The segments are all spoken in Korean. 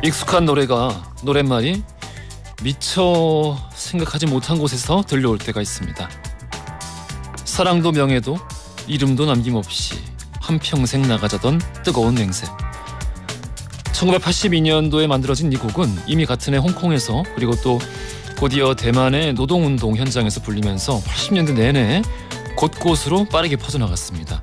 익숙한 노랫말이 미처 생각하지 못한 곳에서 들려올 때가 있습니다. 사랑도 명예도 이름도 남김없이 한평생 나가자던 뜨거운 맹세. 1982년도에 만들어진 이 곡은 이미 같은 해 홍콩에서 그리고 또 곧이어 대만의 노동운동 현장에서 불리면서 80년대 내내 곳곳으로 빠르게 퍼져나갔습니다.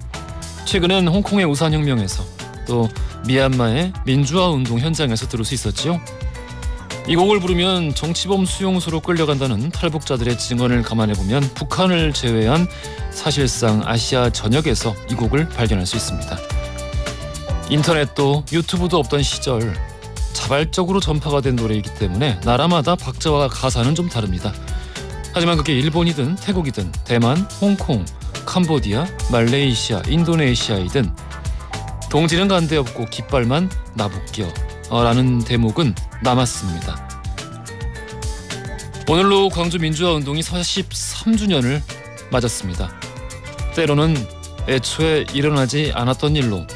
최근엔 홍콩의 우산혁명에서 또 미얀마의 민주화운동 현장에서 들을 수 있었지요. 이 곡을 부르면 정치범 수용소로 끌려간다는 탈북자들의 증언을 감안해보면 북한을 제외한 사실상 아시아 전역에서 이 곡을 발견할 수 있습니다. 인터넷도 유튜브도 없던 시절 자발적으로 전파가 된 노래이기 때문에 나라마다 박자와 가사는 좀 다릅니다. 하지만 그게 일본이든 태국이든 대만, 홍콩, 캄보디아, 말레이시아, 인도네시아이든 동지는 간데 없고 깃발만 나부껴 라는 대목은 남았습니다. 오늘로 광주 민주화운동이 43주년을 맞았습니다. 때로는 애초에 일어나지 않았던 일로,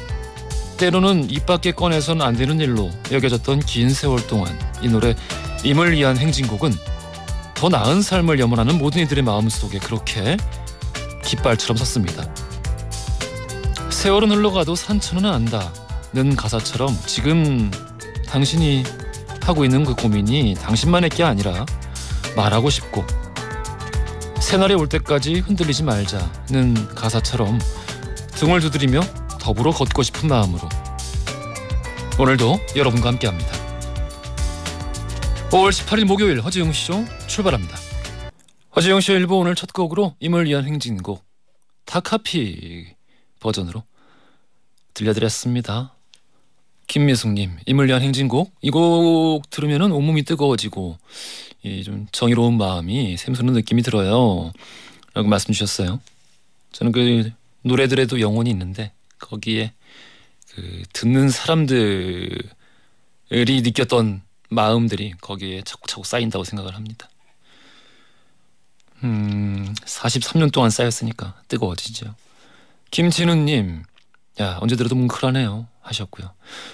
때로는 입 밖에 꺼내선 안 되는 일로 여겨졌던 긴 세월 동안 이 노래 임을 위한 행진곡은 더 나은 삶을 염원하는 모든 이들의 마음속에 그렇게 깃발처럼 섰습니다. 세월은 흘러가도 산천은 안다는 가사처럼 지금 당신이 하고 있는 그 고민이 당신만의 게 아니라 말하고 싶고 새날이 올 때까지 흔들리지 말자는 가사처럼 등을 두드리며 더불어 걷고 싶은 마음으로 오늘도 여러분과 함께합니다. 5월 18일 목요일 허지웅쇼 출발합니다. 허지웅쇼 1부 오늘 첫 곡으로 임을 위한 행진곡 다카피 버전으로 들려드렸습니다. 김미숙님, 임을 위한 행진곡, 이 곡 들으면 온몸이 뜨거워지고 좀 정의로운 마음이 샘솟는 느낌이 들어요 라고 말씀 주셨어요. 저는 그 노래들에도 영혼이 있는데 거기에 그 듣는 사람들이 느꼈던 마음들이 거기에 차곡차곡 쌓인다고 생각을 합니다. 43년 동안 쌓였으니까 뜨거워지죠. 김진우님, 야 언제 들어도 뭉클하네요 하셨고요.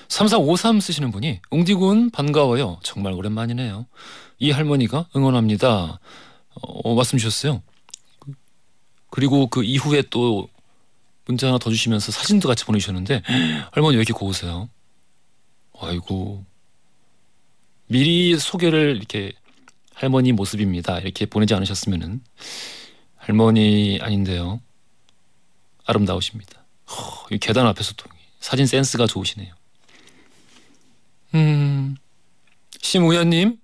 3453 쓰시는 분이 웅디군 반가워요. 정말 오랜만이네요. 이 할머니가 응원합니다. 말씀 주셨어요. 그리고 그 이후에 또 문자 하나 더 주시면서 사진도 같이 보내주셨는데 할머니 왜 이렇게 고우세요? 아이고, 미리 소개를 이렇게 할머니 모습입니다 이렇게 보내지 않으셨으면은 할머니 아닌데요. 아름다우십니다. 이 계단 앞에서 또 사진 센스가 좋으시네요. 심우연님,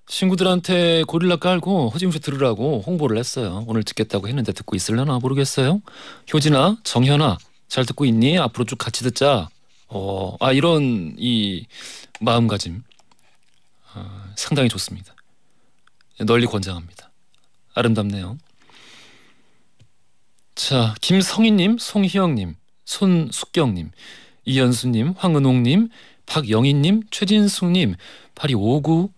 친구들한테 고릴라 깔고 허지웅쇼 들으라고 홍보를 했어요. 오늘 듣겠다고 했는데 듣고 있을려나 모르겠어요. 효진아, 정현아 잘 듣고 있니? 앞으로 쭉 같이 듣자. 이런 이 마음가짐 상당히 좋습니다. 널리 권장합니다. 아름답네요. 자, 김성희님, 송희영님, 손숙경님, 이연수님, 황은옥님, 박영희님, 최진숙님, 8259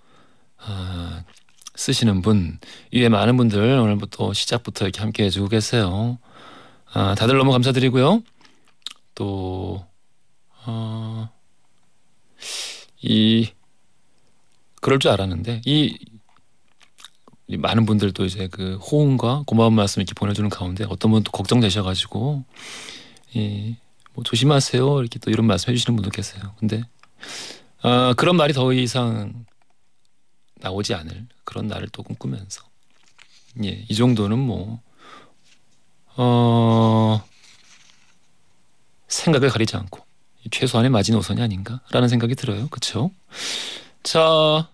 쓰시는 분 이외에 많은 분들 오늘부터 시작부터 이렇게 함께 해주고 계세요. 다들 너무 감사드리고요. 또 그럴 줄 알았는데 이 많은 분들도 이제 그 호응과 고마운 말씀 이렇게 보내주는 가운데 어떤 분도 걱정되셔가지고 뭐 조심하세요 이렇게 또 이런 말씀 해주시는 분도 계세요. 근데 그런 말이 더 이상 나오지 않을 그런 날을 또 꿈꾸면서 이 정도는 뭐 생각을 가리지 않고 최소한의 마지노선이 아닌가라는 생각이 들어요. 그렇죠? 자,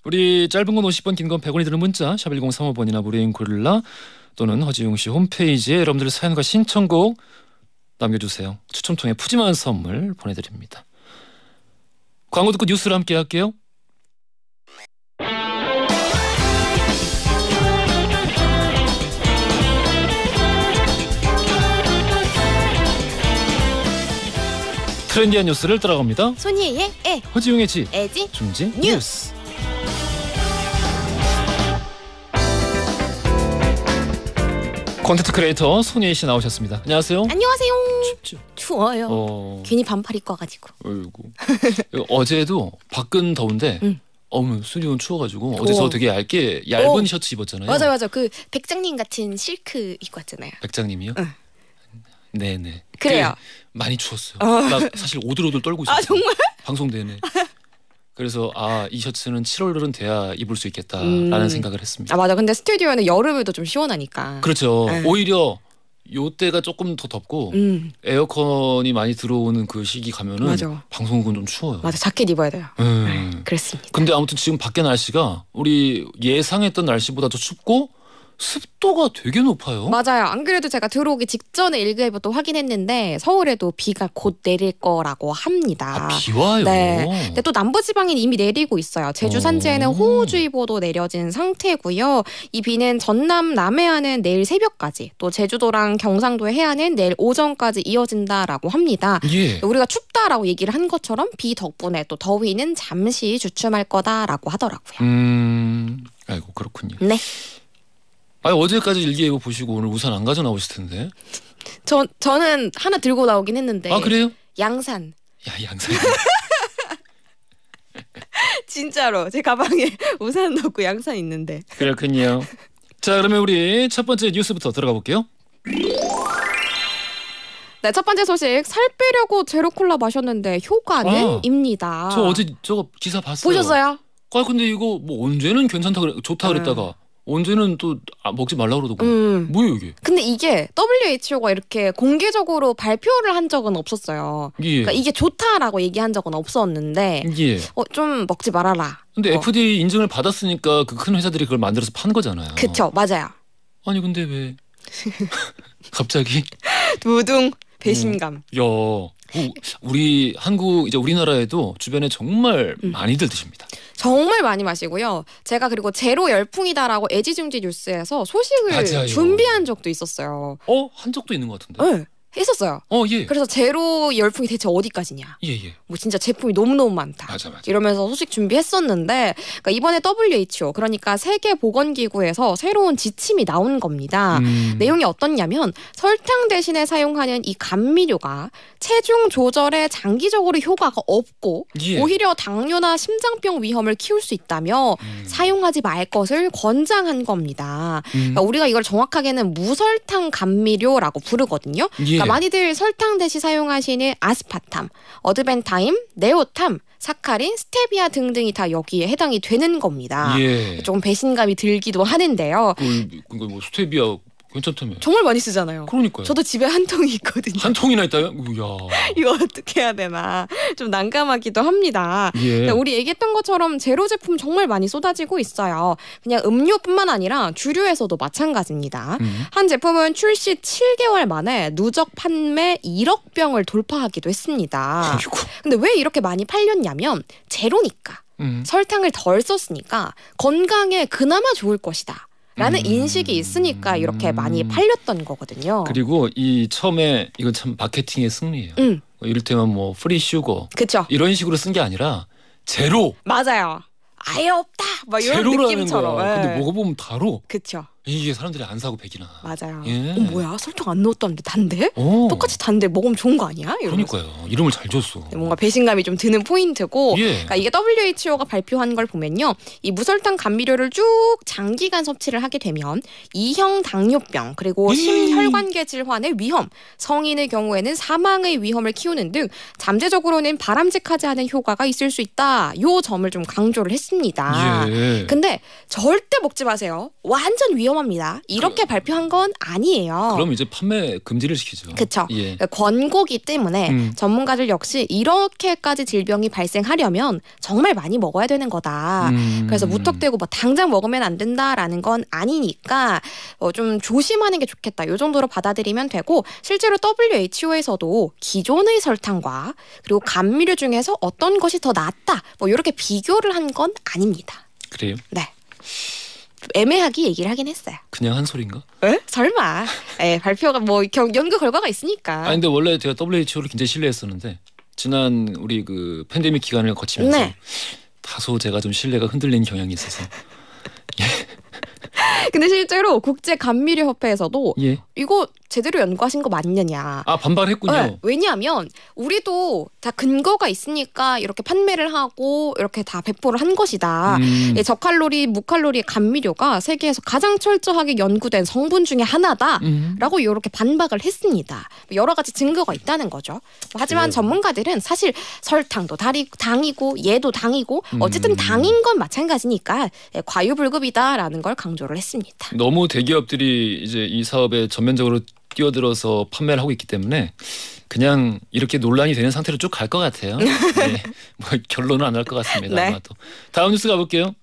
우리 짧은 건 50원, 긴 건 100원이 드는 문자 샵 1035번이나 무료인 고릴라 또는 허지웅씨 홈페이지에 여러분들의 사연과 신청곡 남겨주세요. 추첨 통해 푸짐한 선물 보내드립니다. 광고 듣고 뉴스를 함께 할게요. 트렌디한 뉴스를 따라갑니다. 손희의 애, 허지웅의 지, 애지, 중지 뉴스. 콘텐츠 크리에이터 손예희 씨 나오셨습니다. 안녕하세요. 안녕하세요. 춥죠. 추워요. 괜히 반팔 입고 와가지고. 어이구. 어제도 밖은 더운데 스튜디오는 추워가지고 어제 저 되게 얇은 셔츠 입었잖아요. 맞아요. 그 백장님 같은 실크 입고 왔잖아요. 백장님이요? 네네. 그래요. 많이 추웠어요. 나 사실 오들오들 떨고 있었어요. 정말? 방송 내내. 그래서 이 셔츠는 7월은 돼야 입을 수 있겠다라는 생각을 했습니다. 맞아. 근데 스튜디오는 여름에도 좀 시원하니까. 그렇죠. 오히려 요때가 조금 더 덥고 에어컨이 많이 들어오는 그 시기 가면은 맞아. 방송국은 좀 추워요. 맞아. 자켓 입어야 돼요. 그렇습니다. 근데 아무튼 지금 밖에 날씨가 우리 예상했던 날씨보다 더 춥고 습도가 되게 높아요. 맞아요. 안 그래도 제가 들어오기 직전에 일기예보도 확인했는데 서울에도 비가 곧 내릴 거라고 합니다. 비 와요? 네. 근데 또 남부지방엔 이미 내리고 있어요. 제주 산지에는 호우주의보도 내려진 상태고요. 이 비는 전남 남해안은 내일 새벽까지, 또 제주도랑 경상도 해안은 내일 오전까지 이어진다라고 합니다. 예. 우리가 춥다라고 얘기를 한 것처럼 비 덕분에 또 더위는 잠시 주춤할 거다라고 하더라고요. 아이고 그렇군요. 네. 어제까지 일기예보 보시고 오늘 우산 안 가져 나오실 텐데. 저는 하나 들고 나오긴 했는데. 그래요? 양산. 양산. 진짜로 제 가방에 우산 넣고 양산 있는데. 그렇군요. 자, 그러면 우리 첫 번째 뉴스부터 들어가 볼게요. 네, 첫 번째 소식. 살 빼려고 제로콜라 마셨는데 효과는입니다. 저 어제 저거 기사 봤어요. 보셨어요? 근데 이거 뭐 언제는 좋다 그랬다가 언제는 또 먹지 말라고 그러더고. 뭐예요 이게? 근데 이게 WHO가 이렇게 공개적으로 발표를 한 적은 없었어요. 예. 그러니까 이게 좋다라고 얘기한 적은 없었는데 예. 좀 먹지 말아라. 근데 FDA 인증을 받았으니까 그 큰 회사들이 그걸 만들어서 판 거잖아요. 그쵸, 맞아요. 아니 근데 왜 갑자기? 두둥 배신감. 우리 한국 이제 우리나라에도 주변에 정말 많이들 드십니다. 정말 많이 마시고요. 제가 그리고 제로 열풍이다라고 애지중지 뉴스에서 소식을 맞아요. 준비한 적도 있었어요. 한 적도 있는 것 같은데. 네. 했었어요. 예. 그래서 제로 열풍이 대체 어디까지냐. 예. 뭐 진짜 제품이 너무너무 많다. 맞아. 이러면서 소식 준비했었는데 그러니까 이번에 WHO 그러니까 세계보건기구에서 새로운 지침이 나온 겁니다. 내용이 어떻냐면 설탕 대신에 사용하는 이 감미료가 체중 조절에 장기적으로 효과가 없고 오히려 당뇨나 심장병 위험을 키울 수 있다며 사용하지 말 것을 권장한 겁니다. 그러니까 우리가 이걸 정확하게는 무설탕 감미료라고 부르거든요. 그러니까 많이들 설탕 대신 사용하시는 아스파탐, 어드벤타임, 네오탐, 사카린, 스테비아 등등이 다 여기에 해당이 되는 겁니다. 조금 배신감이 들기도 하는데요. 뭐 스테비아 괜찮다며. 정말 많이 쓰잖아요. 그러니까요. 저도 집에 한 통이 있거든요. 한 통이나 있다요? 야. 이거 어떻게 해야 되나 좀 난감하기도 합니다. 우리 얘기했던 것처럼 제로 제품 정말 많이 쏟아지고 있어요. 그냥 음료뿐만 아니라 주류에서도 마찬가지입니다. 한 제품은 출시 7개월 만에 누적 판매 1억 병을 돌파하기도 했습니다. 아이고. 근데 왜 이렇게 많이 팔렸냐면 제로니까. 설탕을 덜 썼으니까 건강에 그나마 좋을 것이다. 라는 인식이 있으니까 이렇게 많이 팔렸던 거거든요. 그리고 이 처음에 이건 참 마케팅의 승리예요. 이를테면 뭐 프리 슈거 그쵸. 이런 식으로 쓴 게 아니라 제로. 맞아요. 아예 없다. 막 이런 느낌처럼. 근데 먹어보면 다로. 그쵸. 이게 사람들이 안 사고 백이나. 맞아요. 뭐야 설탕 안 넣었다는데 단데? 똑같이 단데 먹으면 좋은 거 아니야? 이러면서. 그러니까요. 이름을 잘 줬어. 뭔가 배신감이 좀 드는 포인트고 그러니까 이게 WHO가 발표한 걸 보면요. 이 무설탕 감미료를 쭉 장기간 섭취를 하게 되면 2형 당뇨병 그리고 심혈관계 질환의 위험, 성인의 경우에는 사망의 위험을 키우는 등 잠재적으로는 바람직하지 않은 효과가 있을 수 있다. 요 점을 좀 강조를 했습니다. 근데 절대 먹지 마세요. 완전 위험합니다. 이렇게 발표한 건 아니에요. 그럼 이제 판매 금지를 시키죠. 그렇죠. 권고기 때문에 전문가들 역시 이렇게까지 질병이 발생하려면 정말 많이 먹어야 되는 거다. 그래서 무턱대고 뭐 당장 먹으면 안 된다라는 건 아니니까 좀 조심하는 게 좋겠다. 이 정도로 받아들이면 되고 실제로 WHO에서도 기존의 설탕과 그리고 감미료 중에서 어떤 것이 더 낫다. 뭐 이렇게 비교를 한 건 아닙니다. 그래요? 네. 애매하게 얘기를 하긴 했어요. 그냥 한 소린가? 에? 설마. 발표가 뭐 연구 결과가 있으니까. 근데 원래 제가 WHO를 굉장히 신뢰했었는데 지난 우리 그 팬데믹 기간을 거치면서 다소 제가 좀 신뢰가 흔들린 경향이 있어서. 근데 실제로 국제 감미료 협회에서도 이거 제대로 연구하신 거 맞느냐. 아, 반발했군요. 네, 왜냐하면 우리도 다 근거가 있으니까 이렇게 판매를 하고 이렇게 다 배포를 한 것이다. 저칼로리, 무칼로리 감미료가 세계에서 가장 철저하게 연구된 성분 중에 하나다라고 이렇게 반박을 했습니다. 여러 가지 증거가 있다는 거죠. 하지만 전문가들은 사실 설탕도 당이고 얘도 당이고 어쨌든 당인 건 마찬가지니까 과유불급이다라는 걸 강조를 했습니다. 너무 대기업들이 이제 이 사업에 전면적으로 뛰어들어서 판매를 하고 있기 때문에 그냥 이렇게 논란이 되는 상태로 쭉 갈 것 같아요. 네. 뭐 결론은 안 날 것 같습니다. 네. 아마도. 다음 뉴스 가볼게요.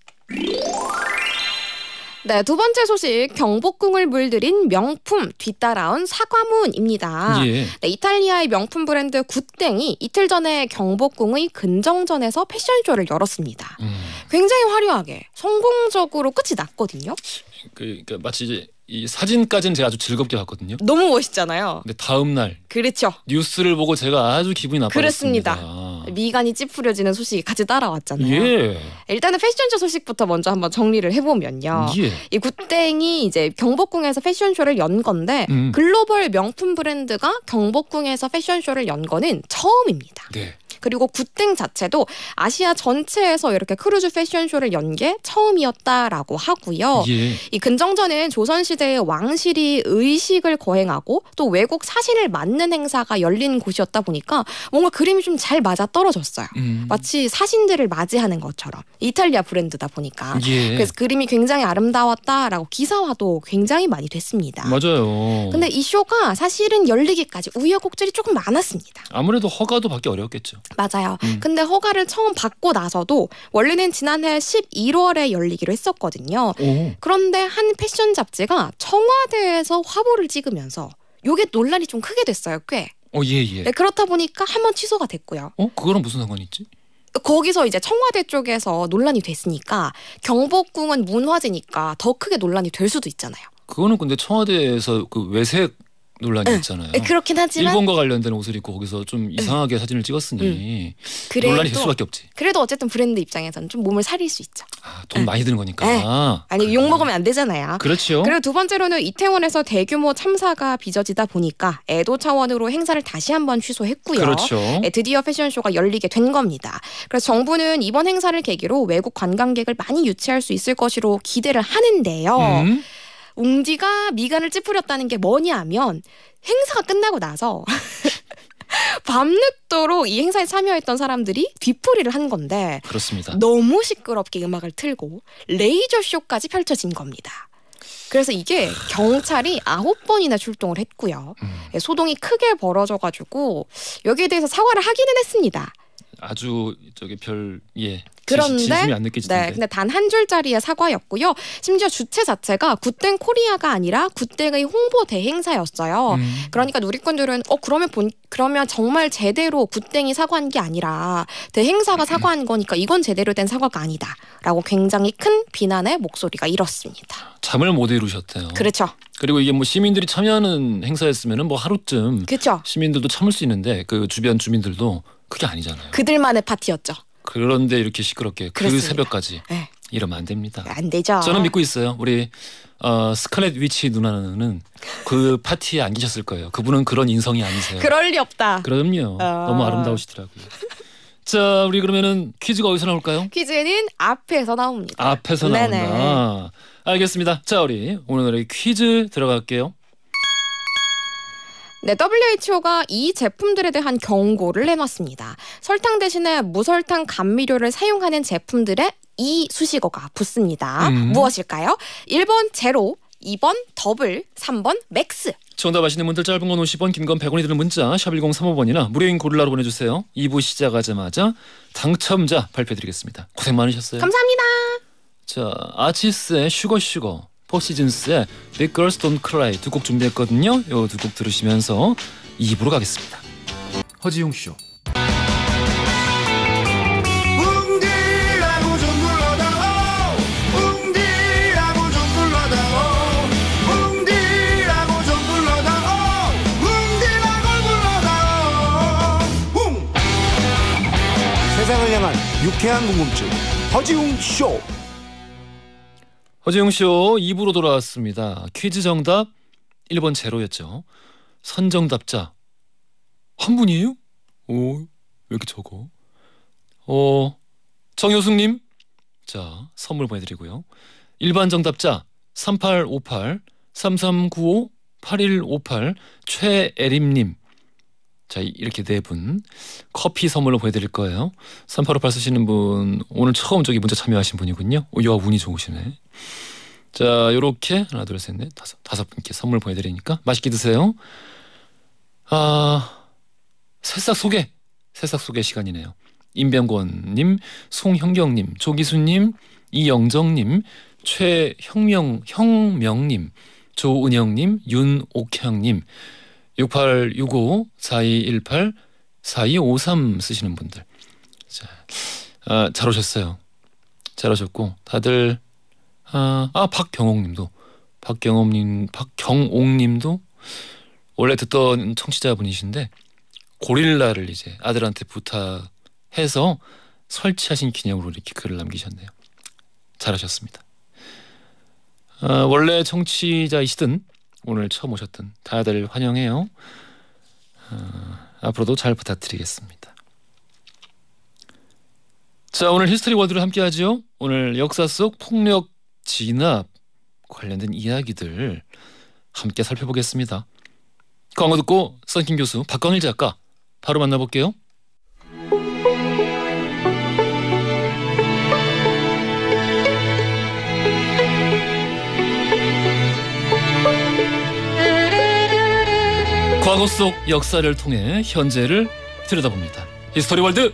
네, 두 번째 소식, 경복궁을 물들인 명품 뒤따라온 사과문입니다. 예. 네, 이탈리아의 명품 브랜드 굿땡이 이틀 전에 경복궁의 근정전에서 패션쇼를 열었습니다. 굉장히 화려하게 성공적으로 끝이 났거든요. 그러니까 마치 이제 이 사진까지는 제가 아주 즐겁게 봤거든요. 너무 멋있잖아요. 근데 다음 날 그렇죠. 뉴스를 보고 제가 아주 기분이 나빴습니다. 그렇습니다. 미간이 찌푸려지는 소식이 같이 따라왔잖아요. 예. 일단은 패션쇼 소식부터 먼저 한번 정리를 해보면요. 예. 이 굿땡이 이제 경복궁에서 패션쇼를 연 건데 글로벌 명품 브랜드가 경복궁에서 패션쇼를 연 거는 처음입니다. 네. 그리고 굿땡 자체도 아시아 전체에서 이렇게 크루즈 패션쇼를 연 게 처음이었다라고 하고요. 예. 이 근정전은 조선시대의 왕실이 의식을 거행하고 또 외국 사신을 맞는 행사가 열린 곳이었다 보니까 뭔가 그림이 좀 잘 맞아 떨어졌어요. 마치 사신들을 맞이하는 것처럼. 이탈리아 브랜드다 보니까. 예. 그래서 그림이 굉장히 아름다웠다라고 기사화도 굉장히 많이 됐습니다. 맞아요. 근데 이 쇼가 사실은 열리기까지 우여곡절이 조금 많았습니다. 아무래도 허가도 받기 어려웠겠죠. 맞아요. 근데 허가를 처음 받고 나서도 원래는 지난해 11월에 열리기로 했었거든요. 오. 그런데 한 패션 잡지가 청와대에서 화보를 찍으면서 이게 논란이 좀 크게 됐어요. 꽤. 예. 네, 그렇다 보니까 한번 취소가 됐고요. 그거랑 무슨 상관이 있지? 거기서 이제 청와대 쪽에서 논란이 됐으니까 경복궁은 문화재니까 더 크게 논란이 될 수도 있잖아요. 그거는 근데 청와대에서 그 외색 논란이 있잖아요. 그렇긴 하지만 일본과 관련된 옷을 입고 거기서 좀 이상하게 사진을 찍었으니 논란이 될 수밖에 없지. 그래도 어쨌든 브랜드 입장에서는 좀 몸을 사릴 수 있죠. 돈 많이 드는 거니까. 아니 욕 먹으면 안 되잖아요. 그렇죠. 그리고 두 번째로는 이태원에서 대규모 참사가 빚어지다 보니까 애도 차원으로 행사를 다시 한번 취소했고요. 그렇죠. 드디어 패션쇼가 열리게 된 겁니다. 그래서 정부는 이번 행사를 계기로 외국 관광객을 많이 유치할 수 있을 것으로 기대를 하는데요. 웅디가 미간을 찌푸렸다는 게 뭐냐면 행사가 끝나고 나서 밤늦도록 이 행사에 참여했던 사람들이 뒤풀이를 한 건데 그렇습니다. 너무 시끄럽게 음악을 틀고 레이저 쇼까지 펼쳐진 겁니다. 그래서 이게 경찰이 9번이나 출동을 했고요. 소동이 크게 벌어져가지고 여기에 대해서 사과를 하기는 했습니다. 아주 그런데 진심이 안 느껴지던데. 근데 단 한 줄짜리의 사과였고요. 심지어 주최 자체가 굿땡 코리아가 아니라 굿땡의 홍보 대행사였어요. 그러니까 누리꾼들은 그러면 정말 제대로 굿땡이 사과한 게 아니라 대행사가 사과한 거니까 이건 제대로 된 사과가 아니다라고 굉장히 큰 비난의 목소리가 일었습니다. 잠을 못 이루셨대요. 그렇죠. 그리고 이게 뭐 시민들이 참여하는 행사였으면은 뭐 하루쯤 그렇죠. 시민들도 참을 수 있는데 그 주변 주민들도 그게 아니잖아요. 그들만의 파티였죠. 그런데 이렇게 시끄럽게 그렇습니다. 그 새벽까지 네. 이러면 안 됩니다. 안 되죠. 저는 믿고 있어요. 우리 스칼렛 위치 누나는 그 파티에 안 계셨을 거예요. 그분은 그런 인성이 아니세요. 그럴 리 없다. 그럼요. 너무 아름다우시더라고요. 자, 우리 그러면은 퀴즈가 어디서 나올까요? 퀴즈는 앞에서 나옵니다. 앞에서 네네. 나온다. 알겠습니다. 자, 우리 오늘의 퀴즈 들어갈게요. 네, WHO가 이 제품들에 대한 경고를 내놨습니다. 설탕 대신에 무설탕 감미료를 사용하는 제품들에 이 수식어가 붙습니다. 무엇일까요? 1번 제로, 2번 더블, 3번 맥스. 정답 아시는 분들 짧은 건 50원, 긴 건 100원이 드는 문자 샵1035번이나 무료인 고릴라로 보내주세요. 2부 시작하자마자 당첨자 발표드리겠습니다. 고생 많으셨어요. 감사합니다. 자, 아치스의 슈거, 포시즌스의 Big Girls Don't Cry 두 곡 준비했거든요. 요 두 곡 들으시면서 2부로 가겠습니다. 허지용 쇼. 세상을 향한 유쾌한 궁금증 허지웅 쇼. 허지웅 쇼 2부로 돌아왔습니다. 퀴즈 정답 1번 제로였죠. 선정답자 한 분이에요? 오, 왜 이렇게 적어? 정효숙님, 자 선물 보내드리고요. 일반 정답자 3858 3395 8158 최애림님, 자 이렇게 네 분 커피 선물로 보내드릴 거예요. 3858 쓰시는 분 오늘 처음 저기 문자 참여하신 분이군요. 야 운이 좋으시네. 자 요렇게 하나 둘 셋 넷 다섯 분께 선물 보내드리니까 맛있게 드세요. 새싹 소개 시간이네요. 임병권님, 송형경님, 조기수님, 이영정님, 형명님, 조은영님, 윤옥향님, 6865 4218 4253 쓰시는 분들. 자, 잘 오셨어요. 잘 오셨고 다들 박경옥님도 원래 듣던 청취자분이신데 고릴라를 이제 아들한테 부탁해서 설치하신 기념으로 이렇게 글을 남기셨네요. 잘하셨습니다. 원래 청취자이시든 오늘 처음 오셨든 다들 환영해요. 앞으로도 잘 부탁드리겠습니다. 자 오늘 히스토리 월드를 함께하죠. 오늘 역사 속 폭력 진압 관련된 이야기들 함께 살펴보겠습니다. 광고 듣고 썬킴 교수 박광일 작가 바로 만나볼게요. 과거 속 역사를 통해 현재를 들여다봅니다. 히스토리 월드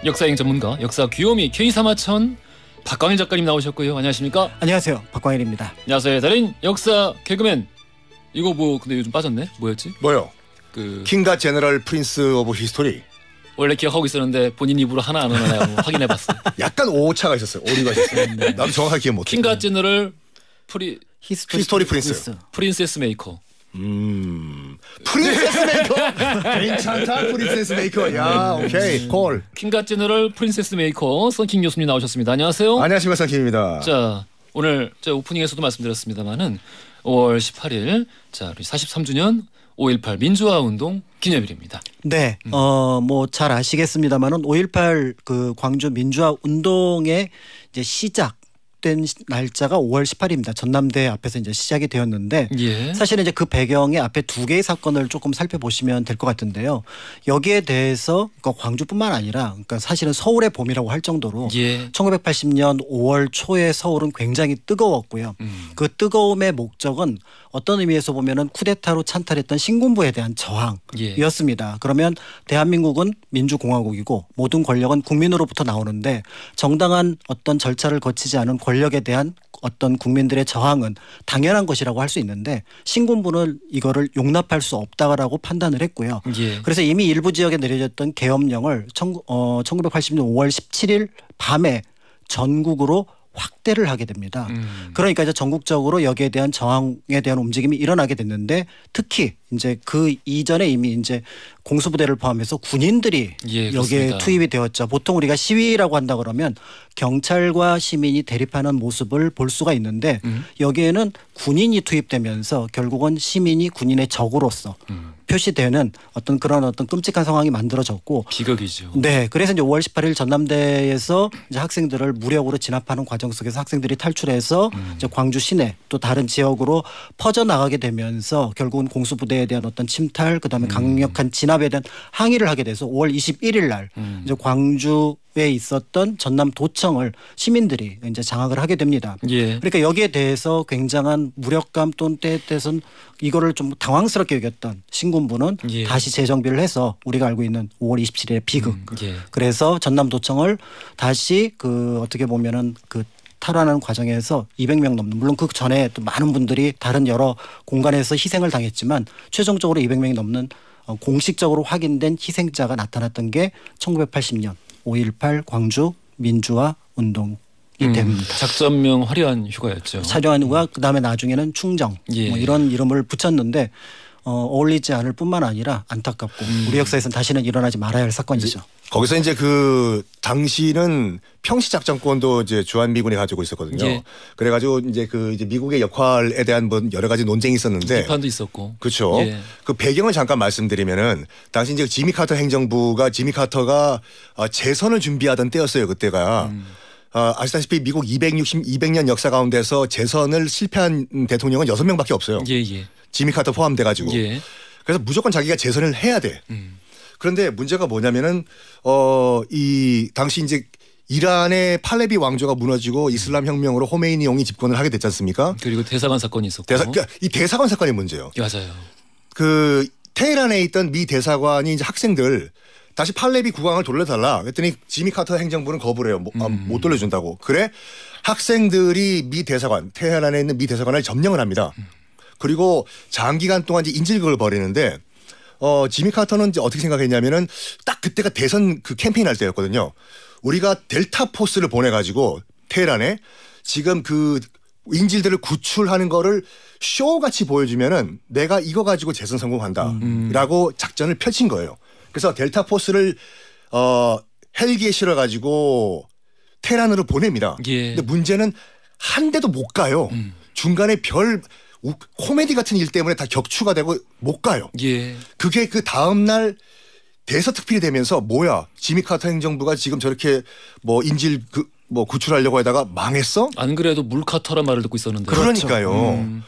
역사행 전문가 역사 귀요미 K3하천 박광일 작가님 나오셨고요. 안녕하십니까? 안녕하세요. 박광일입니다. 안녕하세요. 달인 역사 개그맨. 이거 뭐 근데 요즘 빠졌네. 뭐였지? 뭐요? 킹과 제너럴 프린스 오브 히스토리. 원래 기억하고 있었는데 본인 입으로 하나 안 하나 뭐 확인해봤어. 약간 오차가 있었어요. 오류가 있었어요. 나도 정확하게 기억 못해. 킹과 제너럴 히스토리 프린스. 프린세스 메이커. 프린세스 메이커. 괜찮다. 프린세스 메이커. 야, 오케이. 콜. 킹과 제너럴 프린세스 메이커 썬킴 교수님 나오셨습니다. 안녕하세요. 안녕하십니까, 썬킴입니다. 자, 오늘 제가 오프닝에서도 말씀드렸습니다만은 5월 18일 자, 우리 43주년 5.18 민주화 운동 기념일입니다. 네, 뭐 잘 아시겠습니다만은 5.18 그 광주 민주화 운동의 이제 시작된 날짜가 5월 18일입니다. 전남대 앞에서 이제 시작이 되었는데 예. 사실은 이제 그 배경에 앞에 두 개의 사건을 조금 살펴보시면 될 것 같은데요. 여기에 대해서 그러니까 광주뿐만 아니라 그러니까 사실은 서울의 봄이라고 할 정도로 예. 1980년 5월 초에 서울은 굉장히 뜨거웠고요. 그 뜨거움의 목적은 어떤 의미에서 보면은 쿠데타로 찬탈했던 신군부에 대한 저항이었습니다. 예. 그러면 대한민국은 민주공화국이고 모든 권력은 국민으로부터 나오는데 정당한 어떤 절차를 거치지 않은 권력에 대한 어떤 국민들의 저항은 당연한 것이라고 할 수 있는데 신군부는 이거를 용납할 수 없다라고 판단을 했고요. 예. 그래서 이미 일부 지역에 내려졌던 계엄령을 1980년 5월 17일 밤에 전국으로 확대를 하게 됩니다. 그러니까 이제 전국적으로 여기에 대한 저항에 대한 움직임이 일어나게 됐는데 특히 이제 그 이전에 이미 이제 공수부대를 포함해서 군인들이 예, 여기에 그렇습니다. 투입이 되었죠. 보통 우리가 시위라고 한다 그러면 경찰과 시민이 대립하는 모습을 볼 수가 있는데 여기에는 군인이 투입되면서 결국은 시민이 군인의 적으로서 표시되는 어떤 그런 어떤 끔찍한 상황이 만들어졌고 비극이죠. 네, 그래서 이제 5월 18일 전남대에서 이제 학생들을 무력으로 진압하는 과정 속에서 학생들이 탈출해서 이제 광주 시내 또 다른 지역으로 퍼져 나가게 되면서 결국은 공수부대에 대한 어떤 침탈, 그다음에 강력한 진압에 대한 항의를 하게 돼서 5월 21일 날 이제 광주에 있었던 전남도청을 시민들이 이제 장악을 하게 됩니다. 예. 그러니까 여기에 대해서 굉장한 무력감 또는 때에 대해서는 이거를 좀 당황스럽게 여겼던 신군부는 예. 다시 재정비를 해서 우리가 알고 있는 5월 27일의 비극. 예. 그래서 전남도청을 다시 그 어떻게 보면은 그 탈환하는 과정에서 200명 넘는 물론 그 전에 또 많은 분들이 다른 여러 공간에서 희생을 당했지만 최종적으로 200명이 넘는 공식적으로 확인된 희생자가 나타났던 게 1980년 5.18 광주 민주화 운동이 됩니다. 작전명 화려한 휴가였죠. 화려한 휴가 그다음에 나중에는 충정 예. 뭐 이런 이름을 붙였는데 어울리지 않을 뿐만 아니라 안타깝고 우리 역사에서는 다시는 일어나지 말아야 할 사건이죠. 거기서 이제 그 당시는 평시 작전권도 이제 주한미군이 가지고 있었거든요. 예. 그래가지고 이제 그 이제 미국의 역할에 대한 뭐 여러 가지 논쟁이 있었는데. 비판도 있었고. 그렇죠. 예. 그 배경을 잠깐 말씀드리면은 당시 이제 지미 카터 행정부가 지미 카터가 재선을 준비하던 때였어요. 그때가. 아시다시피 미국 200년 역사 가운데서 재선을 실패한 대통령은 6명밖에 없어요. 예, 예. 지미 카터 포함돼 가지고. 예. 그래서 무조건 자기가 재선을 해야 돼. 그런데 문제가 뭐냐면은 이 당시 이제 이란의 팔레비 왕조가 무너지고 이슬람 혁명으로 호메이니용이 집권을 하게 됐지 않습니까? 그리고 대사관 사건이 있었고. 그러니까 이 대사관 사건이 문제예요. 맞아요. 그 테헤란에 있던 미 대사관이 이제 학생들 다시 팔레비 국왕을 돌려달라. 그랬더니 지미 카터 행정부는 거부를 해요. 못 돌려준다고. 그래 학생들이 미 대사관 테헤란에 있는 미 대사관을 점령을 합니다. 그리고 장기간 동안 이제 인질극을 벌이는데 지미 카터는 이제 어떻게 생각했냐면은 딱 그때가 대선 그 캠페인 할 때였거든요. 우리가 델타 포스를 보내가지고 테헤란에 지금 그 인질들을 구출하는 거를 쇼같이 보여주면은 내가 이거 가지고 재선 성공한다라고 작전을 펼친 거예요. 그래서 델타 포스를 헬기에 실어가지고 테헤란으로 보냅니다. 예. 근데 문제는 한 대도 못 가요. 중간에 별 코미디 같은 일 때문에 다 격추가 되고 못 가요. 예. 그게 그 다음 날 대서특필이 되면서 뭐야 지미 카터 행정부가 지금 저렇게 뭐 인질 구출하려고 하다가 망했어? 안 그래도 물카터란 말을 듣고 있었는데. 그러니까요.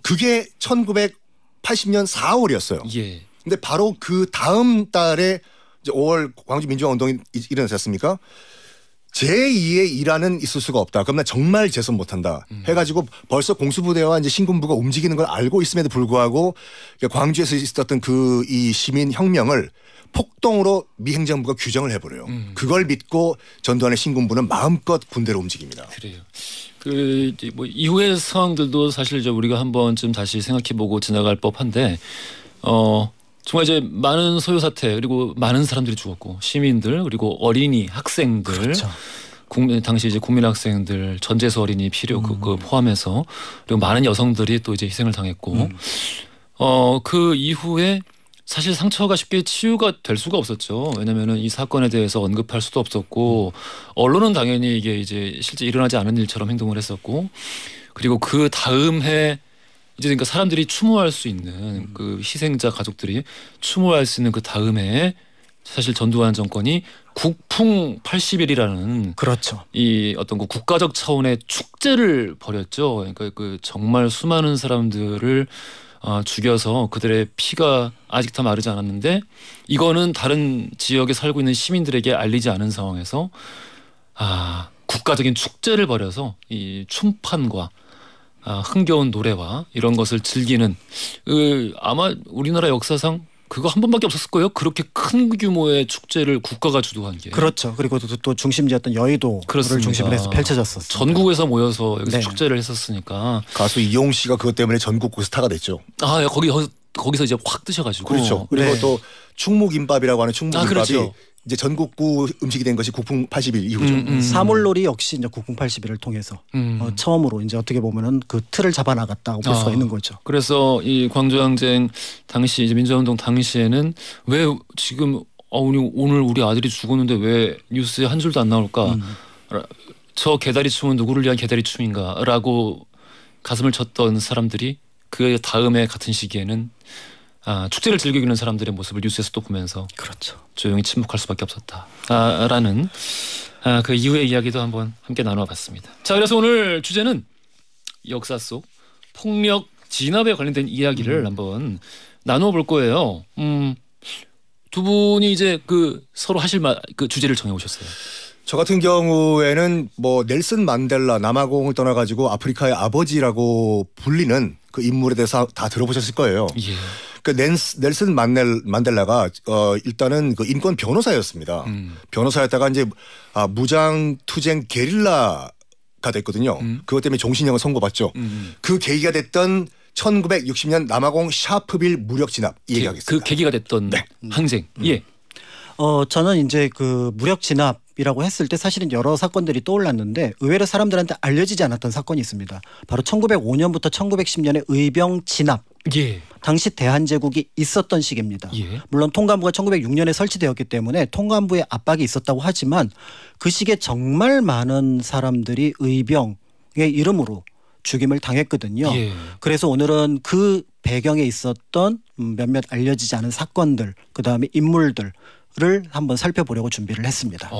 그게 1980년 4월이었어요. 예. 근데 바로 그 다음 달에 이제 5월 광주 민주화 운동이 일어나지 않습니까? 제2의 이란은 있을 수가 없다. 그럼 나 정말 재선 못한다. 해가지고 벌써 공수부대와 이제 신군부가 움직이는 걸 알고 있음에도 불구하고 광주에서 있었던 그 이 시민 혁명을 폭동으로 미 행정부가 규정을 해버려요. 그걸 믿고 전두환의 신군부는 마음껏 군대로 움직입니다. 그래요. 그 뭐 이후의 상황들도 사실 이제 우리가 한번쯤 다시 생각해보고 지나갈 법한데 정말 이제 많은 소요 사태 그리고 많은 사람들이 죽었고 시민들 그리고 어린이 학생들 그렇죠. 당시 이제 국민 학생들 전재수 어린이 필요 그 포함해서 그리고 많은 여성들이 또 이제 희생을 당했고 그 이후에 사실 상처가 쉽게 치유가 될 수가 없었죠. 왜냐면은 이 사건에 대해서 언급할 수도 없었고 언론은 당연히 이게 이제 실제 일어나지 않은 일처럼 행동을 했었고 그리고 그 다음 해 이제 그러니까 사람들이 추모할 수 있는 그 희생자 가족들이 추모할 수 있는 그 다음에 사실 전두환 정권이 국풍 80일이라는 그렇죠. 이 어떤 그 국가적 차원의 축제를 벌였죠. 그러니까 그 정말 수많은 사람들을 죽여서 그들의 피가 아직 다 마르지 않았는데 이거는 다른 지역에 살고 있는 시민들에게 알리지 않은 상황에서 국가적인 축제를 벌여서 이 춤판과 흥겨운 노래와 이런 것을 즐기는 아마 우리나라 역사상 그거 한 번밖에 없었을 거예요. 그렇게 큰 규모의 축제를 국가가 주도한 게. 그렇죠. 그리고 또 중심지였던 여의도를 그렇습니다. 중심으로 해서 펼쳐졌었어요. 전국에서 모여서 여기서 네. 축제를 했었으니까. 가수 이용 씨가 그것 때문에 전국 스타가 됐죠. 거기서 이제 확 뜨셔가지고. 그렇죠. 그리고 네. 또 충무김밥이라고 하는 충무김밥이 그렇죠. 이제 전국구 음식이 된 것이 국풍 80일 이후죠. 사물놀이 역시 이제 국궁 80일을 통해서 처음으로 이제 어떻게 보면은 그 틀을 잡아 나갔다고 볼 수가 있는 거죠. 그래서 이 광주항쟁 당시 이제 민주화운동 당시에는 왜 지금 오늘 우리 아들이 죽었는데 왜 뉴스에 한 줄도 안 나올까? 저 개다리 춤은 누구를 위한 개다리 춤인가라고 가슴을 쳤던 사람들이 그 다음에 같은 시기에는 축제를 즐기는 사람들의 모습을 뉴스에서 또 보면서 그렇죠. 조용히 침묵할 수밖에 없었다라는 그 이후의 이야기도 한번 함께 나눠봤습니다. 자, 그래서 오늘 주제는 역사 속 폭력 진압에 관련된 이야기를 한번 나눠볼 거예요. 두 분이 이제 그 서로 하실 그 주제를 정해 오셨어요. 저 같은 경우에는 뭐 넬슨 만델라 남아공을 떠나가지고 아프리카의 아버지라고 불리는 그 인물에 대해서 다 들어보셨을 거예요. 예. 그 넬슨 만델라가 일단은 그 인권 변호사였습니다. 변호사였다가 이제 무장 투쟁 게릴라가 됐거든요. 그것 때문에 종신형을 선고받죠. 그 계기가 됐던 1960년 남아공 샤프빌 무력 진압 이 얘기하겠습니다. 그 계기가 됐던 항쟁. 예. 저는 이제 그 무력 진압이라고 했을 때 사실은 여러 사건들이 떠올랐는데 의외로 사람들한테 알려지지 않았던 사건이 있습니다. 바로 1905년부터 1910년의 의병 진압. 예. 당시 대한제국이 있었던 시기입니다. 예. 물론 통감부가 1906년에 설치되었기 때문에 통감부의 압박이 있었다고 하지만 그 시기에 정말 많은 사람들이 의병의 이름으로 죽임을 당했거든요. 예. 그래서 오늘은 그 배경에 있었던 몇몇 알려지지 않은 사건들, 그다음에 인물들을 한번 살펴보려고 준비를 했습니다.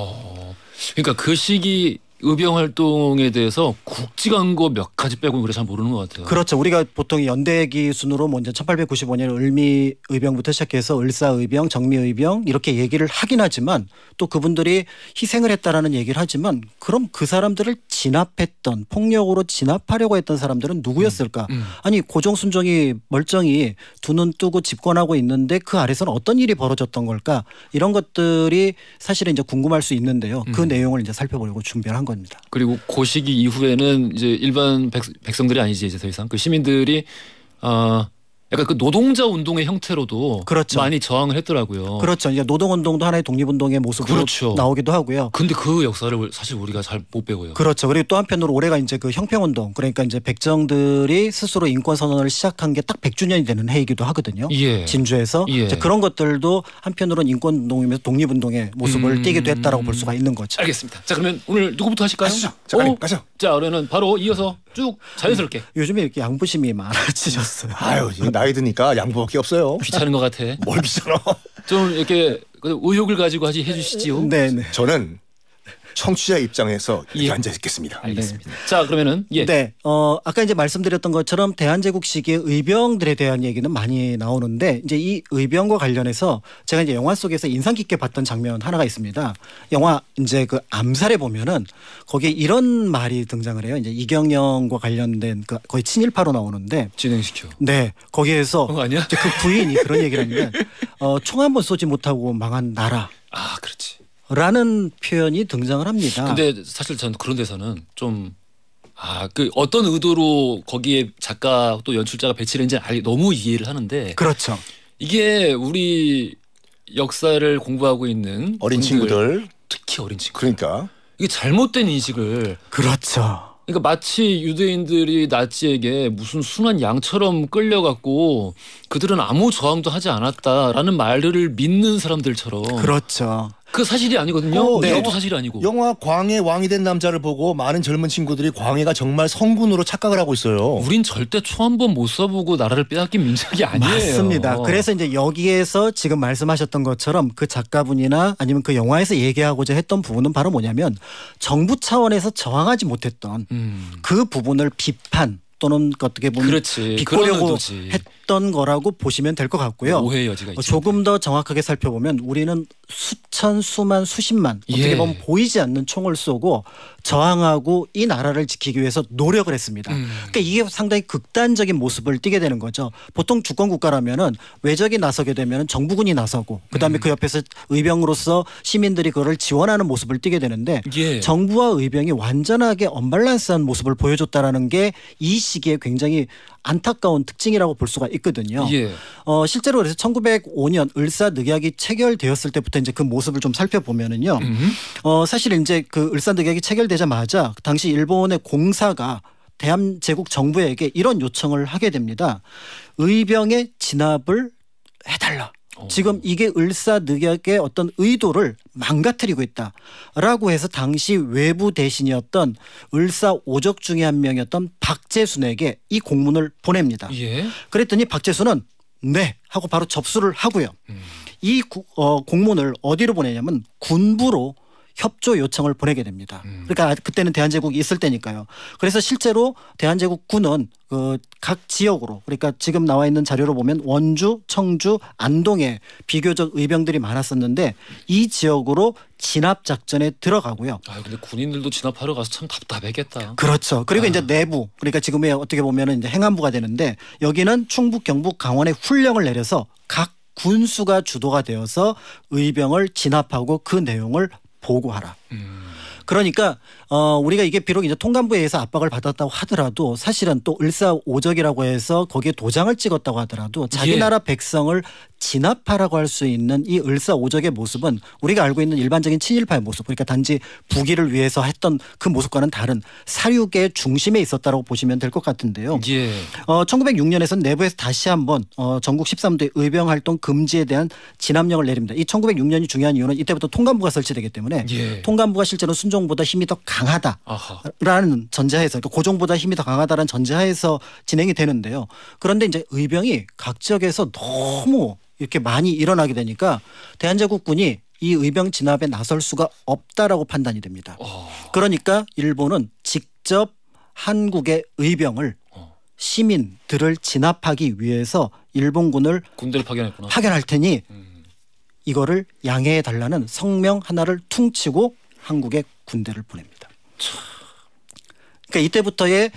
그러니까 그 시기 의병 활동에 대해서 국지광고 몇 가지 빼고 그래 잘 모르는 것 같아요. 그렇죠. 우리가 보통 연대기 순으로 먼저 1895년 을미 의병부터 시작해서 을사 의병, 정미 의병 이렇게 얘기를 하긴 하지만 또 그분들이 희생을 했다라는 얘기를 하지만 그럼 그 사람들을 진압했던 폭력으로 진압하려고 했던 사람들은 누구였을까? 아니 고종순종이 멀쩡히 두 눈 뜨고 집권하고 있는데 그 아래서는 어떤 일이 벌어졌던 걸까? 이런 것들이 사실은 이제 궁금할 수 있는데요. 그 내용을 이제 살펴보려고 준비를 한 겁니다. 그리고 그 시기 이후에는 이제 일반 백성들이 아니지 이제 더 이상 그 시민들이 약간 그 노동자 운동의 형태로도 그렇죠. 많이 저항을 했더라고요. 그렇죠. 이제 노동운동도 하나의 독립운동의 모습으로 그렇죠. 나오기도 하고요. 근데 그 역사를 사실 우리가 잘 못 배워요. 그렇죠. 그리고 또 한편으로 올해가 이제 그 형평운동, 그러니까 이제 백정들이 스스로 인권 선언을 시작한 게 딱 100주년이 되는 해이기도 하거든요. 예. 진주에서 예. 이제 그런 것들도 한편으로는 인권운동이면서 독립운동의 모습을 띠기도 했다라고 볼 수가 있는 거죠. 알겠습니다. 자 그러면 오늘 누구부터 하실까요? 가시죠. 자, 가죠. 자 그러면 바로 이어서 쭉 자연스럽게. 요즘에 이렇게 양부심이 많아지셨어요. 아유, 이제 나이 드니까 양보밖에 없어요. 귀찮은 것 같아. 뭘 귀찮아. 좀 이렇게 의욕을 가지고 해주시지요. 네네. 저는 청취자 입장에서 이렇게 예. 앉아 있겠습니다. 알겠습니다. 자 그러면은 예. 네, 아까 이제 말씀드렸던 것처럼 대한제국 시기의 의병들에 대한 얘기는 많이 나오는데 이제 이 의병과 관련해서 제가 이제 영화 속에서 인상 깊게 봤던 장면 하나가 있습니다. 영화 이제 그 암살에 보면은 거기에 이런 말이 등장을 해요. 이제 이경영과 관련된 그 거의 친일파로 나오는데 진행시켜. 네, 거기에서 그거 아니야? 이제 그 부인이 그런 얘기를 하는데 총 한 번 쏘지 못하고 망한 나라. 아 그렇지. 라는 표현이 등장을 합니다. 근데 사실 전 그런 데서는 좀 그 어떤 의도로 거기에 작가 또 연출자가 배치를 했는지 너무 이해를 하는데 그렇죠. 이게 우리 역사를 공부하고 있는 어린 친구들. 특히 어린 친구 그러니까. 이게 잘못된 인식을 그렇죠. 그러니까 마치 유대인들이 나치에게 무슨 순한 양처럼 끌려갔고 그들은 아무 저항도 하지 않았다라는 말들을 믿는 사람들처럼 그렇죠. 그 사실이 아니거든요. 네. 이것도 사실이 아니고. 영화 광해 왕이 된 남자를 보고 많은 젊은 친구들이 광해가 정말 성군으로 착각을 하고 있어요. 우린 절대 총 한 번 못 쏴보고 나라를 빼앗긴 민족이 아니에요. 맞습니다. 그래서 이제 여기에서 지금 말씀하셨던 것처럼 그 작가분이나 아니면 그 영화에서 얘기하고자 했던 부분은 바로 뭐냐면 정부 차원에서 저항하지 못했던 그 부분을 비판 또는 어떻게 보면 그렇지. 비꼬려고 그런 의도지. 했던 거라고 보시면 될 것 같고요. 오해의 여지가 있죠. 조금 더 정확하게 살펴보면 우리는 수천, 수만, 수십만 어떻게 예. 보면 보이지 않는 총을 쏘고 저항하고 이 나라를 지키기 위해서 노력을 했습니다. 그러니까 이게 상당히 극단적인 모습을 띠게 되는 거죠. 보통 주권 국가라면은 외적이 나서게 되면 정부군이 나서고 그다음에 그 옆에서 의병으로서 시민들이 그거를 지원하는 모습을 띠게 되는데 예. 정부와 의병이 완전하게 언밸런스한 모습을 보여줬다라는 게 이 시기에 굉장히 안타까운 특징이라고 볼 수가 있거든요. 예. 실제로 그래서 1905년 을사늑약이 체결되었을 때부터 이제 그 모습을 좀 살펴보면은요. 사실 이제 그 을사늑약이 체결되자마자 당시 일본의 공사가 대한제국 정부에게 이런 요청을 하게 됩니다. 의병의 진압을 해달라. 지금 이게 을사늑약의 어떤 의도를 망가뜨리고 있다라고 해서 당시 외부 대신이었던 을사 오적 중에 한 명이었던 박재순에게 이 공문을 보냅니다. 예. 그랬더니 박재순은 네 하고 바로 접수를 하고요. 이 공문을 어디로 보내냐면 군부로 협조 요청을 보내게 됩니다. 그러니까 그때는 대한제국이 있을 때니까요. 그래서 실제로 대한제국군은 각 지역으로 그러니까 지금 나와 있는 자료로 보면 원주, 청주, 안동에 비교적 의병들이 많았었는데 이 지역으로 진압 작전에 들어가고요. 근데 군인들도 진압하러 가서 참 답답했겠다. 그렇죠. 그리고 이제 내부 그러니까 지금의 어떻게 보면은 이제 행안부가 되는데 여기는 충북, 경북, 강원에 훈령을 내려서 각 군수가 주도가 되어서 의병을 진압하고 그 내용을 보고하라. 그러니까 우리가 이게 비록 이제 통감부에 의해서 압박을 받았다고 하더라도 사실은 또 을사오적이라고 해서 거기에 도장을 찍었다고 하더라도 자기 예. 나라 백성을 진압파라고 할 수 있는 이 을사오적의 모습은 우리가 알고 있는 일반적인 친일파의 모습, 그러니까 단지 부귀를 위해서 했던 그 모습과는 다른 사륙의 중심에 있었다고 보시면 될 것 같은데요. 예. 1906년에서는 내부에서 다시 한번 전국 13도 의병 활동 금지에 대한 진압령을 내립니다. 이 1906년이 중요한 이유는 이때부터 통감부가 설치되기 때문에 예. 통감부가 실제로 순종보다 힘이 더 강하다라는 전제하에서, 그러니까 고종보다 힘이 더 강하다라는 전제하에서 진행이 되는데요. 그런데 이제 의병이 각 지역에서 너무 이렇게 많이 일어나게 되니까 대한제국군이 이 의병 진압에 나설 수가 없다라고 판단이 됩니다. 그러니까 일본은 직접 한국의 의병을 시민들을 진압하기 위해서 일본군을 군대를 파견했구나. 파견할 테니 이거를 양해해 달라는 성명 하나를 퉁치고 한국에 군대를 보냅니다. 그러니까 이때부터의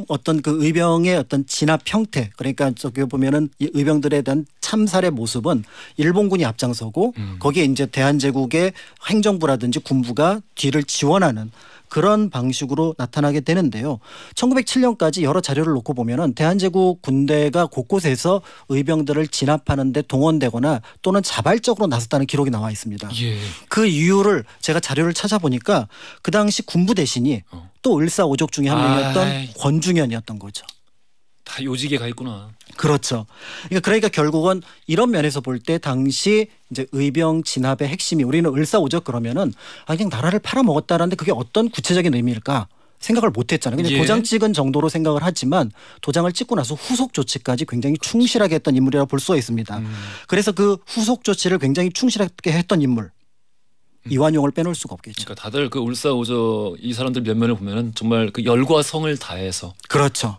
어떤 그 의병의 어떤 진압 형태, 그러니까 저기 보면은 이 의병들에 대한 참살의 모습은 일본군이 앞장서고 거기에 이제 대한제국의 행정부라든지 군부가 뒤를 지원하는 그런 방식으로 나타나게 되는데요. 1907년까지 여러 자료를 놓고 보면은 대한제국 군대가 곳곳에서 의병들을 진압하는 데 동원되거나 또는 자발적으로 나섰다는 기록이 나와 있습니다. 예. 그 이유를 제가 자료를 찾아보니까 그 당시 군부 대신이 또 을사오적 중에 한 명이었던 권중현이었던 거죠. 다 요직에 가 있구나. 그렇죠. 그러니까 결국은 이런 면에서 볼 때 당시 이제 의병 진압의 핵심이, 우리는 을사오적 그러면은 그냥 나라를 팔아먹었다라는데 그게 어떤 구체적인 의미일까 생각을 못했잖아요. 그냥 도장 찍은 정도로 생각을 하지만 도장을 찍고 나서 후속 조치까지 굉장히 충실하게 했던 인물이라고 볼 수가 있습니다. 그래서 그 후속 조치를 굉장히 충실하게 했던 인물. 이완용을 빼놓을 수가 없겠죠. 그러니까 다들 그 을사오적 이 사람들 면면을 보면은 정말 그 열과 성을 다해서. 그렇죠.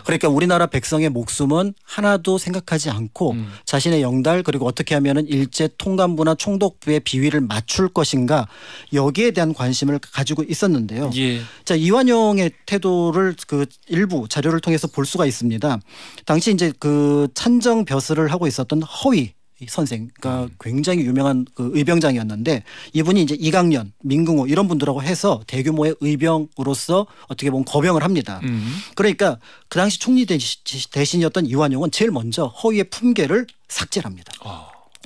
그러니까 우리나라 백성의 목숨은 하나도 생각하지 않고 자신의 영달, 그리고 어떻게 하면은 일제 통감부나 총독부의 비위를 맞출 것인가, 여기에 대한 관심을 가지고 있었는데요. 예. 자, 이완용의 태도를 그 일부 자료를 통해서 볼 수가 있습니다. 당시 이제 그 찬정 벼슬을 하고 있었던 허위 선생, 그러니까 굉장히 유명한 그 의병장이었는데 이분이 이제 이강년, 민궁호 이런 분들하고 해서 대규모의 의병으로서 어떻게 보면 거병을 합니다. 그러니까 그 당시 총리 대신이었던 이완용은 제일 먼저 허위의 품계를 삭제합니다.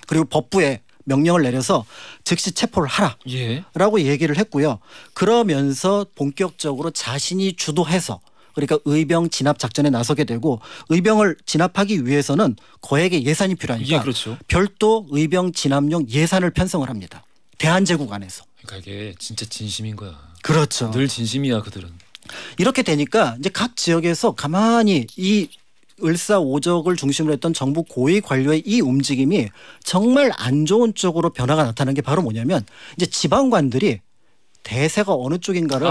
그리고 법부에 명령을 내려서 즉시 체포를 하라라고 얘기를 했고요. 그러면서 본격적으로 자신이 주도해서, 그러니까 의병 진압 작전에 나서게 되고, 의병을 진압하기 위해서는 거액의 예산이 필요하니까 그렇죠. 별도 의병 진압용 예산을 편성을 합니다. 대한제국 안에서. 그러니까 이게 진짜 진심인 거야. 그렇죠. 늘 진심이야 그들은. 이렇게 되니까 이제 각 지역에서 가만히 이 을사오적을 중심으로 했던 정부 고위 관료의 이 움직임이 정말 안 좋은 쪽으로 변화가 나타나는 게 바로 뭐냐면, 이제 지방관들이 대세가 어느 쪽인가를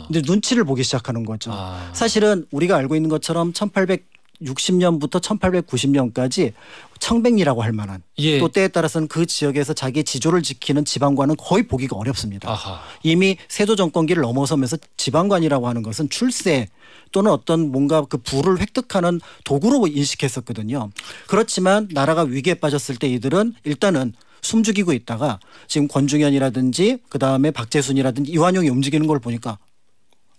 이제 눈치를 보기 시작하는 거죠. 사실은 우리가 알고 있는 것처럼 1860년부터 1890년까지 청백리라고 할 만한, 또 때에 따라서는 그 지역에서 자기 지조를 지키는 지방관은 거의 보기가 어렵습니다. 이미 세조 정권기를 넘어서면서 지방관이라고 하는 것은 출세 또는 어떤 뭔가 그 부를 획득하는 도구로 인식했었거든요. 그렇지만 나라가 위기에 빠졌을 때 이들은 일단은 숨죽이고 있다가 지금 권중현이라든지 그다음에 박재순이라든지 이완용이 움직이는 걸 보니까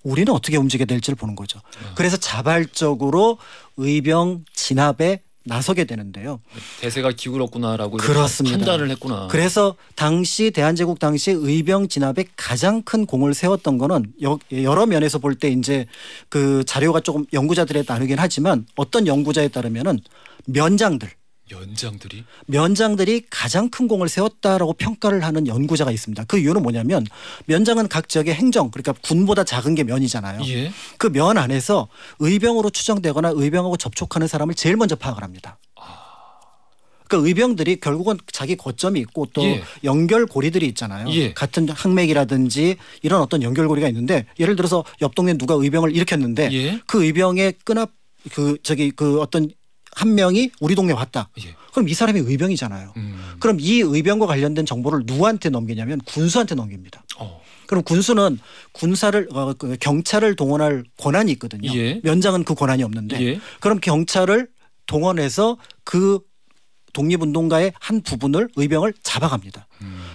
우리는 어떻게 움직여야 될지를 보는 거죠. 그래서 자발적으로 의병 진압에 나서게 되는데요. 대세가 기울었구나라고 그렇습니다. 판단을 했구나. 그래서 당시 대한제국 당시 의병 진압에 가장 큰 공을 세웠던 거는 여러 면에서 볼 때 이제 그 자료가 조금 연구자들에 나누긴 하지만 어떤 연구자에 따르면은 면장들이 가장 큰 공을 세웠다라고 평가를 하는 연구자가 있습니다. 그 이유는 뭐냐면 면장은 각 지역의 행정, 그러니까 군보다 작은 게 면이잖아요. 그 면 안에서 의병으로 추정되거나 의병하고 접촉하는 사람을 제일 먼저 파악을 합니다. 그러니까 의병들이 결국은 자기 거점이 있고 또 연결고리들이 있잖아요. 같은 항맥이라든지 이런 어떤 연결고리가 있는데, 예를 들어서 옆 동네 누가 의병을 일으켰는데 그 의병의 끈앞 그 어떤 한 명이 우리 동네 왔다. 그럼 이 사람이 의병이잖아요. 그럼 이 의병과 관련된 정보를 누구한테 넘기냐면 군수한테 넘깁니다. 그럼 군수는 경찰을 동원할 권한이 있거든요. 면장은 그 권한이 없는데 그럼 경찰을 동원해서 그 독립운동가의 한 부분을 의병을 잡아갑니다.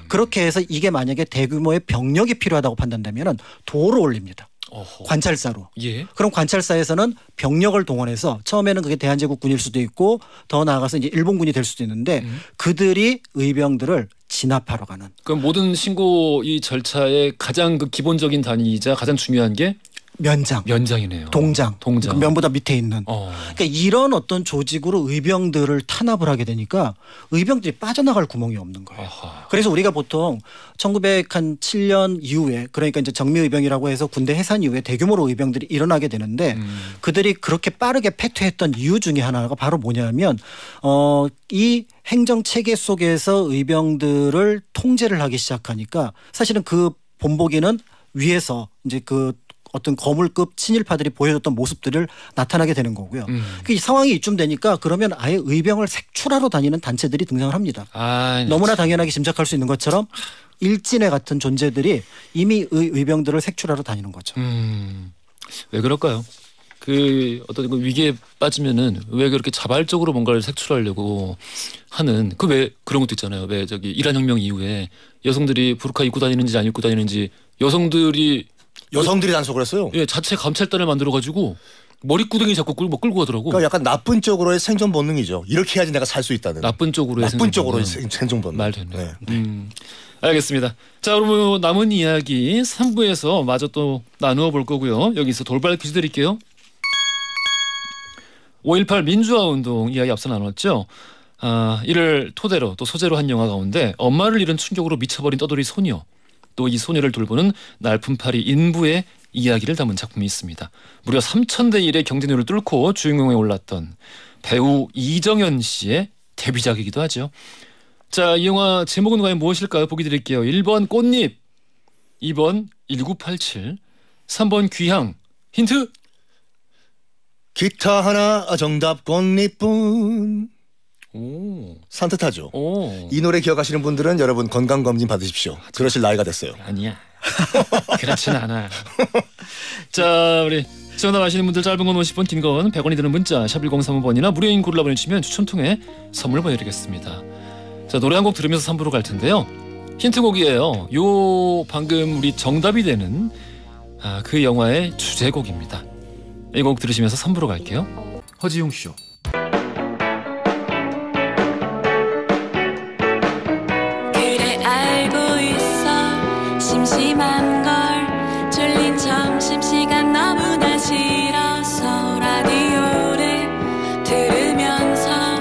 그렇게 해서 이게 만약에 대규모의 병력이 필요하다고 판단되면 도를 올립니다. 어허. 관찰사로. 예. 그럼 관찰사에서는 병력을 동원해서 처음에는 그게 대한제국군일 수도 있고 더 나아가서 이제 일본군이 될 수도 있는데 그들이 의병들을 진압하러 가는. 그럼 모든 신고 이 절차의 가장 그 기본적인 단위이자 가장 중요한 게 면장이네요. 동장. 그 면보다 밑에 있는. 그러니까 이런 어떤 조직으로 의병들을 탄압을 하게 되니까 의병들이 빠져나갈 구멍이 없는 거예요. 아하. 그래서 우리가 보통 1907년 이후에 그러니까 이제 정미의병이라고 해서 군대 해산 이후에 대규모로 의병들이 일어나게 되는데 그들이 그렇게 빠르게 패퇴했던 이유 중에 하나가 바로 뭐냐면 이 행정 체계 속에서 의병들을 통제를 하기 시작하니까 사실은 그 본보기는 위에서 이제 그 어떤 거물급 친일파들이 보여줬던 모습들을 나타나게 되는 거고요. 이 상황이 이쯤 되니까 그러면 아예 의병을 색출하러 다니는 단체들이 등장을 합니다. 너무나 당연하게 짐작할 수 있는 것처럼 일진회 같은 존재들이 이미 의병들을 색출하러 다니는 거죠. 왜 그럴까요? 그 어떤 그 위기에 빠지면은 왜 그렇게 자발적으로 뭔가를 색출하려고 하는 그 왜 그런 것도 있잖아요. 왜 저기 이란 혁명 이후에 여성들이 부르카 입고 다니는지 안 입고 다니는지 여성들이 단속을 했어요. 예, 자체 감찰단을 만들어 가지고 머리구덩이 잡고 끌고 가더라고. 그러니까 약간 나쁜 쪽으로의 생존 본능이죠. 이렇게 해야지 내가 살 수 있다는. 나쁜 쪽으로의 생존 본능. 말 됐네. 네. 알겠습니다. 자, 그럼 남은 이야기 3부에서 마저 또 나누어 볼 거고요. 여기서 돌발 퀴즈 드릴게요. 5.18 민주화운동 이야기 앞서 나눴죠. 이를 토대로 또 소재로 한 영화 가운데 엄마를 잃은 충격으로 미쳐버린 떠돌이 소녀 또 이 소녀를 돌보는 날품팔이 인부의 이야기를 담은 작품이 있습니다. 무려 3,000대 1의 경쟁률을 뚫고 주인공에 올랐던 배우 이정현 씨의 데뷔작이기도 하죠. 자, 이 영화 제목은 과연 무엇일까요? 보기 드릴게요. 1번 꽃잎, 2번 1987, 3번 귀향. 힌트. 기타 하나 정답 꽃잎뿐. 오. 산뜻하죠. 오. 이 노래 기억하시는 분들은 여러분 건강검진 받으십시오. 그러실 나이가 됐어요. 아니야. 그렇진 않아. 자, 우리 정답 아시는 분들 짧은 건 50원, 긴 건 100원이 드는 문자 샵1035번이나 무료인 글로 보내주시면 추첨 통해 선물 보내드리겠습니다. 자, 노래 한 곡 들으면서 3부로 갈 텐데요. 힌트곡이에요. 요 방금 우리 정답이 되는 그 영화의 주제곡입니다. 이 곡 들으시면서 3부로 갈게요. 허지용 쇼. 심심한 걸 졸린 점심시간 너무나 싫어서 라디오를 들으면서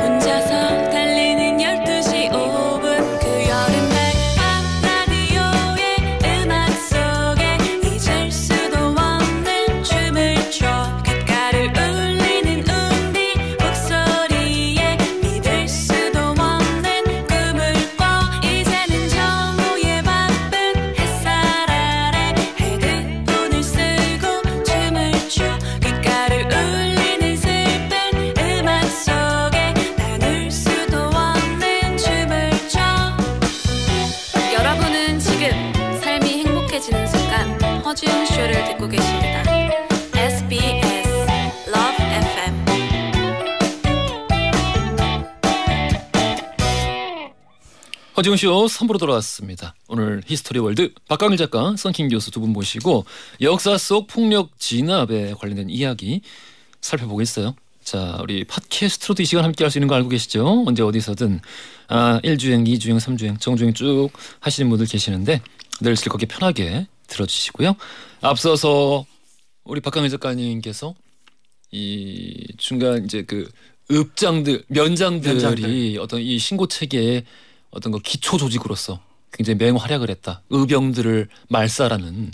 혼자서 달리는 12시 5분 그 여름날 밤 라디오의 음악 속에 잊을 수도 없는 춤을 춰 귓가를 울리는 운디 목소리에 믿을 수도 없는 꿈을 꿔 이제는 정오의 바쁜 햇살 아래 헤드폰을 쓰고 춤을 춰 귓가를 울리는 슬픈 음악 속에 나눌 수도 없는 춤을 춰 여러분은 지금 삶이 행복해지는 순간 허지웅 쇼를 듣고 계십니다. SBS Love FM 허지웅 쇼 3부로 돌아왔습니다. 오늘 히스토리 월드 박강일 작가, 썬킹 교수 두 분 모시고 역사 속 폭력 진압에 관련된 이야기 살펴보겠어요. 자, 우리 팟캐스트로도 이 시간 함께 할 수 있는 거 알고 계시죠? 언제 어디서든 1주행, 2주행, 3주행, 정주행 쭉 하시는 분들 계시는데 늘 즐겁게 편하게 들어주시고요. 앞서서 우리 박강일 작가님께서 이 중간 이제 그 면장들이 어떤 이 신고 체계의 어떤 거 기초 조직으로서 굉장히 맹활약을 했다. 의병들을 말살하는.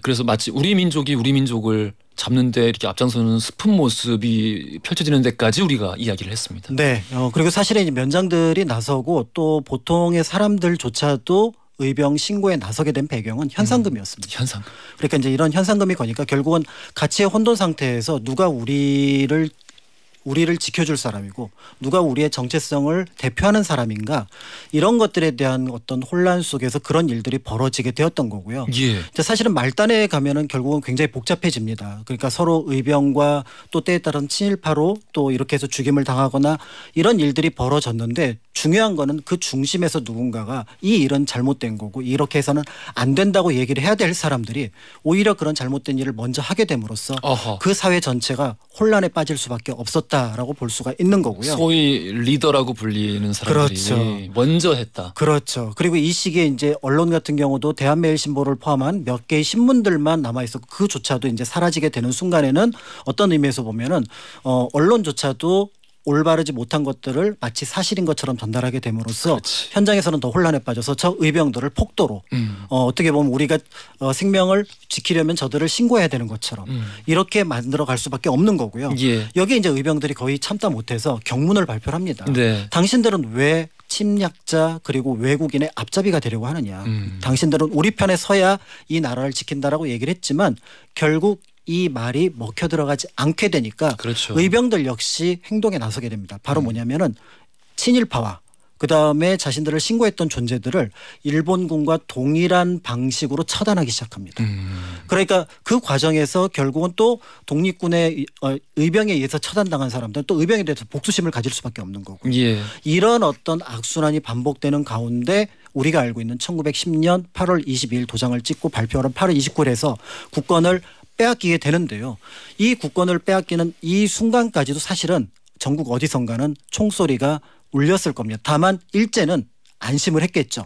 그래서 마치 우리 민족이 우리 민족을 잡는데 이렇게 앞장서는 스푼 모습이 펼쳐지는 데까지 우리가 이야기를 했습니다. 네. 그리고 사실은 이제 면장들이 나서고 또 보통의 사람들조차도 의병 신고에 나서게 된 배경은 현상금이었습니다. 현상금. 그러니까 이제 이런 현상금이 거니까 결국은 가치의 혼돈 상태에서 누가 우리를 우리를 지켜줄 사람이고 누가 우리의 정체성을 대표하는 사람인가 이런 것들에 대한 어떤 혼란 속에서 그런 일들이 벌어지게 되었던 거고요. 예. 사실은 말단에 가면은 결국은 굉장히 복잡해집니다. 그러니까 서로 의병과 또 때에 따른 친일파로 또 이렇게 해서 죽임을 당하거나 이런 일들이 벌어졌는데 중요한 거는 그 중심에서 누군가가 이 일은 잘못된 거고 이렇게 해서는 안 된다고 얘기를 해야 될 사람들이 오히려 그런 잘못된 일을 먼저 하게 됨으로써 어허. 그 사회 전체가 혼란에 빠질 수밖에 없었다라고 볼 수가 있는 거고요. 소위 리더라고 불리는 사람들이 그렇죠. 먼저 했다. 그렇죠. 그리고 이 시기에 이제 언론 같은 경우도 대한매일신보를 포함한 몇 개의 신문들만 남아 있었고 그조차도 이제 사라지게 되는 순간에는 어떤 의미에서 보면은 언론조차도 올바르지 못한 것들을 마치 사실인 것처럼 전달하게 됨으로써 그렇지. 현장에서는 더 혼란에 빠져서 저 의병들을 폭도로 어떻게 보면 우리가 생명을 지키려면 저들을 신고해야 되는 것처럼 이렇게 만들어 갈 수밖에 없는 거고요. 예. 여기에 이제 의병들이 거의 참다 못해서 경문을 발표를 합니다. 네. 당신들은 왜 침략자 그리고 외국인의 앞잡이가 되려고 하느냐. 당신들은 우리 편에 서야 이 나라를 지킨다라고 얘기를 했지만 결국 이 말이 먹혀 들어가지 않게 되니까 그렇죠. 의병들 역시 행동에 나서게 됩니다. 바로 뭐냐면은 친일파와 그다음에 자신들을 신고했던 존재들을 일본군과 동일한 방식으로 처단하기 시작합니다. 그러니까 그 과정에서 결국은 또 독립군의 의병에 의해서 처단당한 사람들은 또 의병에 대해서 복수심을 가질 수밖에 없는 거고 예. 이런 어떤 악순환이 반복되는 가운데 우리가 알고 있는 1910년 8월 22일 도장을 찍고 발표하는 8월 29일에서 국권을 빼앗기게 되는데요. 이 국권을 빼앗기는 이 순간까지도 사실은 전국 어디선가는 총소리가 울렸을 겁니다. 다만 일제는 안심을 했겠죠.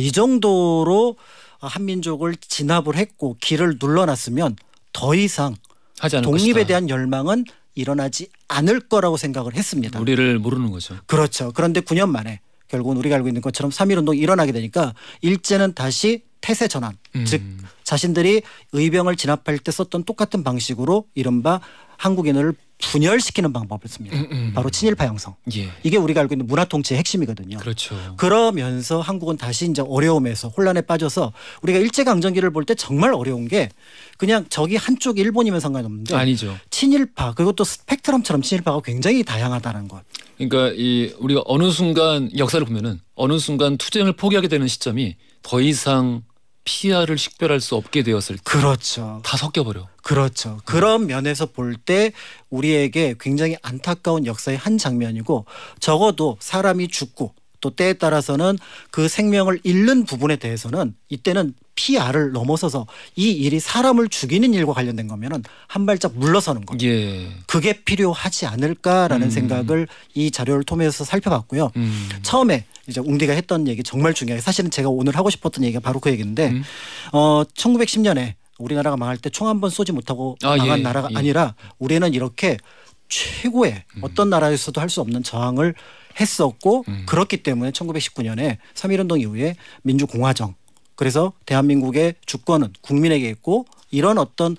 이 정도로 한민족을 진압을 했고 길을 눌러놨으면 더 이상 하지 않을 독립에 것이다. 대한 열망은 일어나지 않을 거라고 생각을 했습니다. 우리를 모르는 거죠. 그렇죠. 그런데 9년 만에 결국은 우리가 알고 있는 것처럼 3.1운동이 일어나게 되니까 일제는 다시 태세 전환 즉 자신들이 의병을 진압할 때 썼던 똑같은 방식으로 이른바 한국인을 분열시키는 방법을 씁니다. 바로 친일파 형성. 예. 이게 우리가 알고 있는 문화 통치의 핵심이거든요. 그렇죠. 그러면서 한국은 다시 이제 어려움에서 혼란에 빠져서 우리가 일제강점기를 볼 때 정말 어려운 게 그냥 저기 한쪽 일본이면 상관없는데 아니죠. 친일파 그리고 또 스펙트럼처럼 친일파가 굉장히 다양하다는 것. 그러니까 우리가 어느 순간 역사를 보면은 어느 순간 투쟁을 포기하게 되는 시점이 더 이상 피아를 식별할 수 없게 되었을 때 그렇죠. 다 섞여버려. 그렇죠. 그런 면에서 볼 때 우리에게 굉장히 안타까운 역사의 한 장면이고 적어도 사람이 죽고 또 때에 따라서는 그 생명을 잃는 부분에 대해서는 이때는 PR을 넘어서서 이 일이 사람을 죽이는 일과 관련된 거면은 한 발짝 물러서는 거죠. 예. 그게 필요하지 않을까라는 생각을 이 자료를 통해서 살펴봤고요. 처음에 이제 웅디가 했던 얘기 정말 중요해요. 사실은 제가 오늘 하고 싶었던 얘기가 바로 그 얘기인데 1910년에 우리나라가 망할 때 총 한 번 쏘지 못하고 망한 나라가 아니라 우리는 이렇게 최고의 어떤 나라에서도 할 수 없는 저항을 했었고 그렇기 때문에 1919년에 3.1운동 이후에 민주공화정 그래서 대한민국의 주권은 국민에게 있고 이런 어떤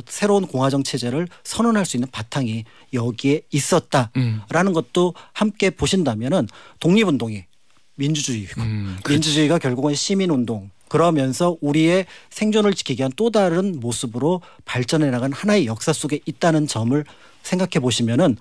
새로운 공화정 체제를 선언할 수 있는 바탕이 여기에 있었다라는 것도 함께 보신다면은 독립운동이 민주주의이고 민주주의가 결국은 시민운동 그러면서 우리의 생존을 지키기 위한 또 다른 모습으로 발전해 나간 하나의 역사 속에 있다는 점을 생각해 보시면은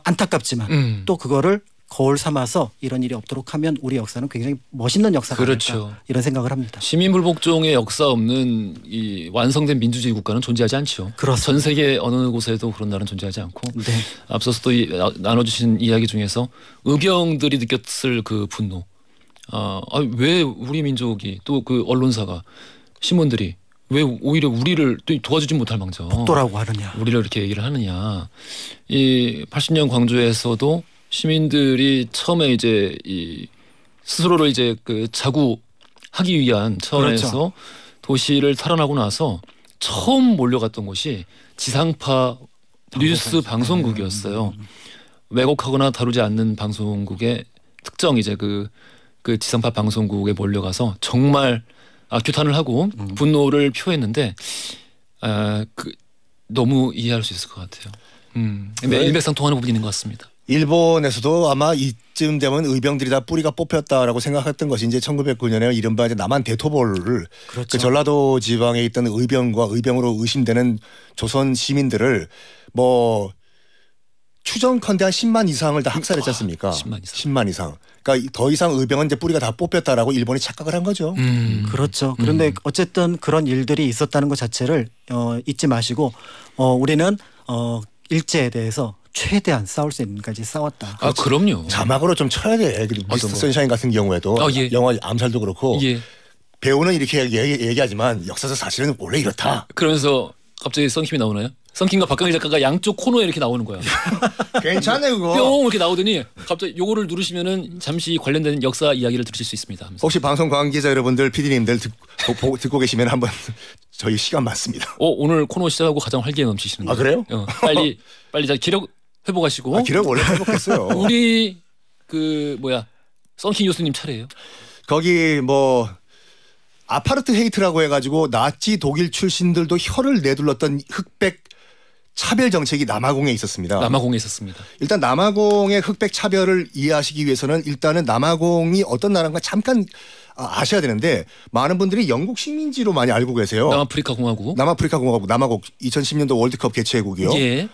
안타깝지만 또 그거를 거울 삼아서 이런 일이 없도록 하면 우리 역사는 굉장히 멋있는 역사가 그렇죠. 아닐까 이런 생각을 합니다. 시민불복종의 역사 없는 이 완성된 민주주의 국가는 존재하지 않죠. 그렇습니다. 전 세계 어느 곳에도 그런 나라는 존재하지 않고 네. 앞서서 또 나눠주신 이야기 중에서 의병들이 느꼈을 그 분노 왜 우리 민족이 또 그 언론사가 신문들이 왜 오히려 우리를 또 도와주지 못할 망정 폭도라고 하느냐 우리를 이렇게 얘기를 하느냐 이 80년 광주에서도 시민들이 처음에 이제 이 스스로를 이제 그 자구하기 위한 차원에서 그렇죠. 도시를 탈환하고 나서 처음 몰려갔던 곳이 지상파 뉴스 방송국이었어요. 왜곡하거나 다루지 않는 방송국의 특정 이제 그 지상파 방송국에 몰려가서 정말 규탄을 하고 분노를 표했는데 너무 이해할 수 있을 것 같아요. 일맥상통하는 부분이 있는 것 같습니다. 일본에서도 아마 이쯤 되면 의병들이 다 뿌리가 뽑혔다라고 생각했던 것이 이제 1909년에 이른바 이제 남한 대토벌을 그렇죠. 그 전라도 지방에 있던 의병과 의병으로 의심되는 조선 시민들을 뭐 추정컨대 한 10만 이상을 다 학살했지 않습니까? 10만 이상. 10만 이상. 그러니까 더 이상 의병은 이제 뿌리가 다 뽑혔다라고 일본이 착각을 한 거죠. 그렇죠. 그런데 어쨌든 그런 일들이 있었다는 것 자체를 잊지 마시고 우리는 일제에 대해서 최대한 싸울 수 있는까지 싸웠다. 아 그럼요. 자막으로 좀 쳐야 돼. 미스터 선샤인 같은 경우에도 예. 영화 암살도 그렇고 예. 배우는 이렇게 얘기하지만 역사적 사실은 원래 이렇다. 그러면서 갑자기 썬킴이 나오나요? 썬킴과 박강희 작가가 양쪽 코너에 이렇게 나오는 거야. 괜찮네 그거. 뿅 이렇게 나오더니 갑자기 요거를 누르시면은 잠시 관련된 역사 이야기를 들으실 수 있습니다. 하면서. 혹시 방송 관계자 여러분들, PD님들 듣고 계시면 한번 저희 시간 많습니다. 오늘 코너 시작하고 가장 활기에 넘치시는 아, 거예요. 그래요? 빨리 자 기력 회복하시고. 기록 원래 회복했어요. 우리 썬킴 교수님 차례예요. 거기 뭐 아파르트 헤이트라고 해가지고 나치 독일 출신들도 혀를 내둘렀던 흑백 차별 정책이 남아공에 있었습니다. 남아공에 있었습니다. 일단 남아공의 흑백 차별을 이해하시기 위해서는 일단은 남아공이 어떤 나라인가 잠깐 아셔야 되는데 많은 분들이 영국 식민지로 많이 알고 계세요. 남아프리카 공화국. 남아프리카 공화국 남아공 2010년도 월드컵 개최국이요. 예.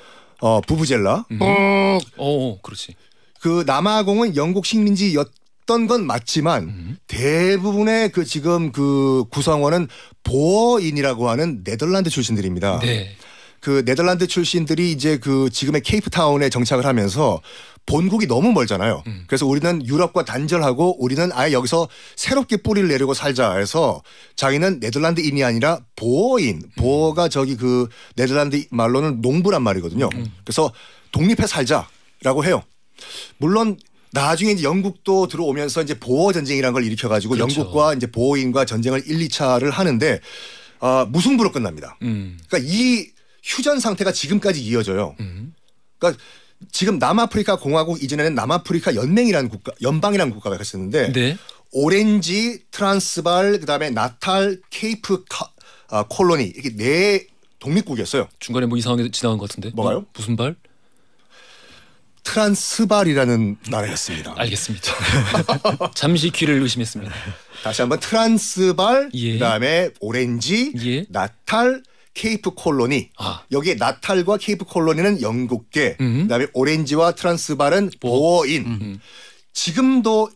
부부젤라. 그렇지. 그 남아공은 영국 식민지였던 건 맞지만 대부분의 그 지금 그 구성원은 보어인이라고 하는 네덜란드 출신들입니다. 네. 그 네덜란드 출신들이 이제 그 지금의 케이프타운에 정착을 하면서 본국이 너무 멀잖아요. 그래서 우리는 유럽과 단절하고 우리는 아예 여기서 새롭게 뿌리를 내리고 살자 해서 자기는 네덜란드인이 아니라 보어인. 보어가 저기 그 네덜란드 말로는 농부란 말이거든요. 그래서 독립해 살자라고 해요. 물론 나중에 이제 영국도 들어오면서 이제 보어 전쟁이라는 걸 일으켜가지고 그렇죠. 영국과 이제 보어인과 전쟁을 1, 2차를 하는데 무승부로 끝납니다. 그러니까 이 휴전 상태가 지금까지 이어져요. 그러니까 지금 남아프리카 공화국 이전에는 남아프리카 연맹이라는 연방이라는 국가가 있었는데 네. 오렌지, 트란스발, 그다음에 나탈, 케이프 콜로니 이렇게 4 독립국이었어요. 중간에 뭐 이상하게 지나간 것 같은데. 뭐가요? 무슨 발? 트란스발이라는 나라였습니다. 알겠습니다. 잠시 귀를 의심했습니다. 다시 한번 트란스발, 예. 그다음에 오렌지, 예. 나탈, 케이프 콜로니. 여기에 나탈과 케이프 콜로니는 영국계, 그다음에 오렌지와 트란스발은 보어인. 지금도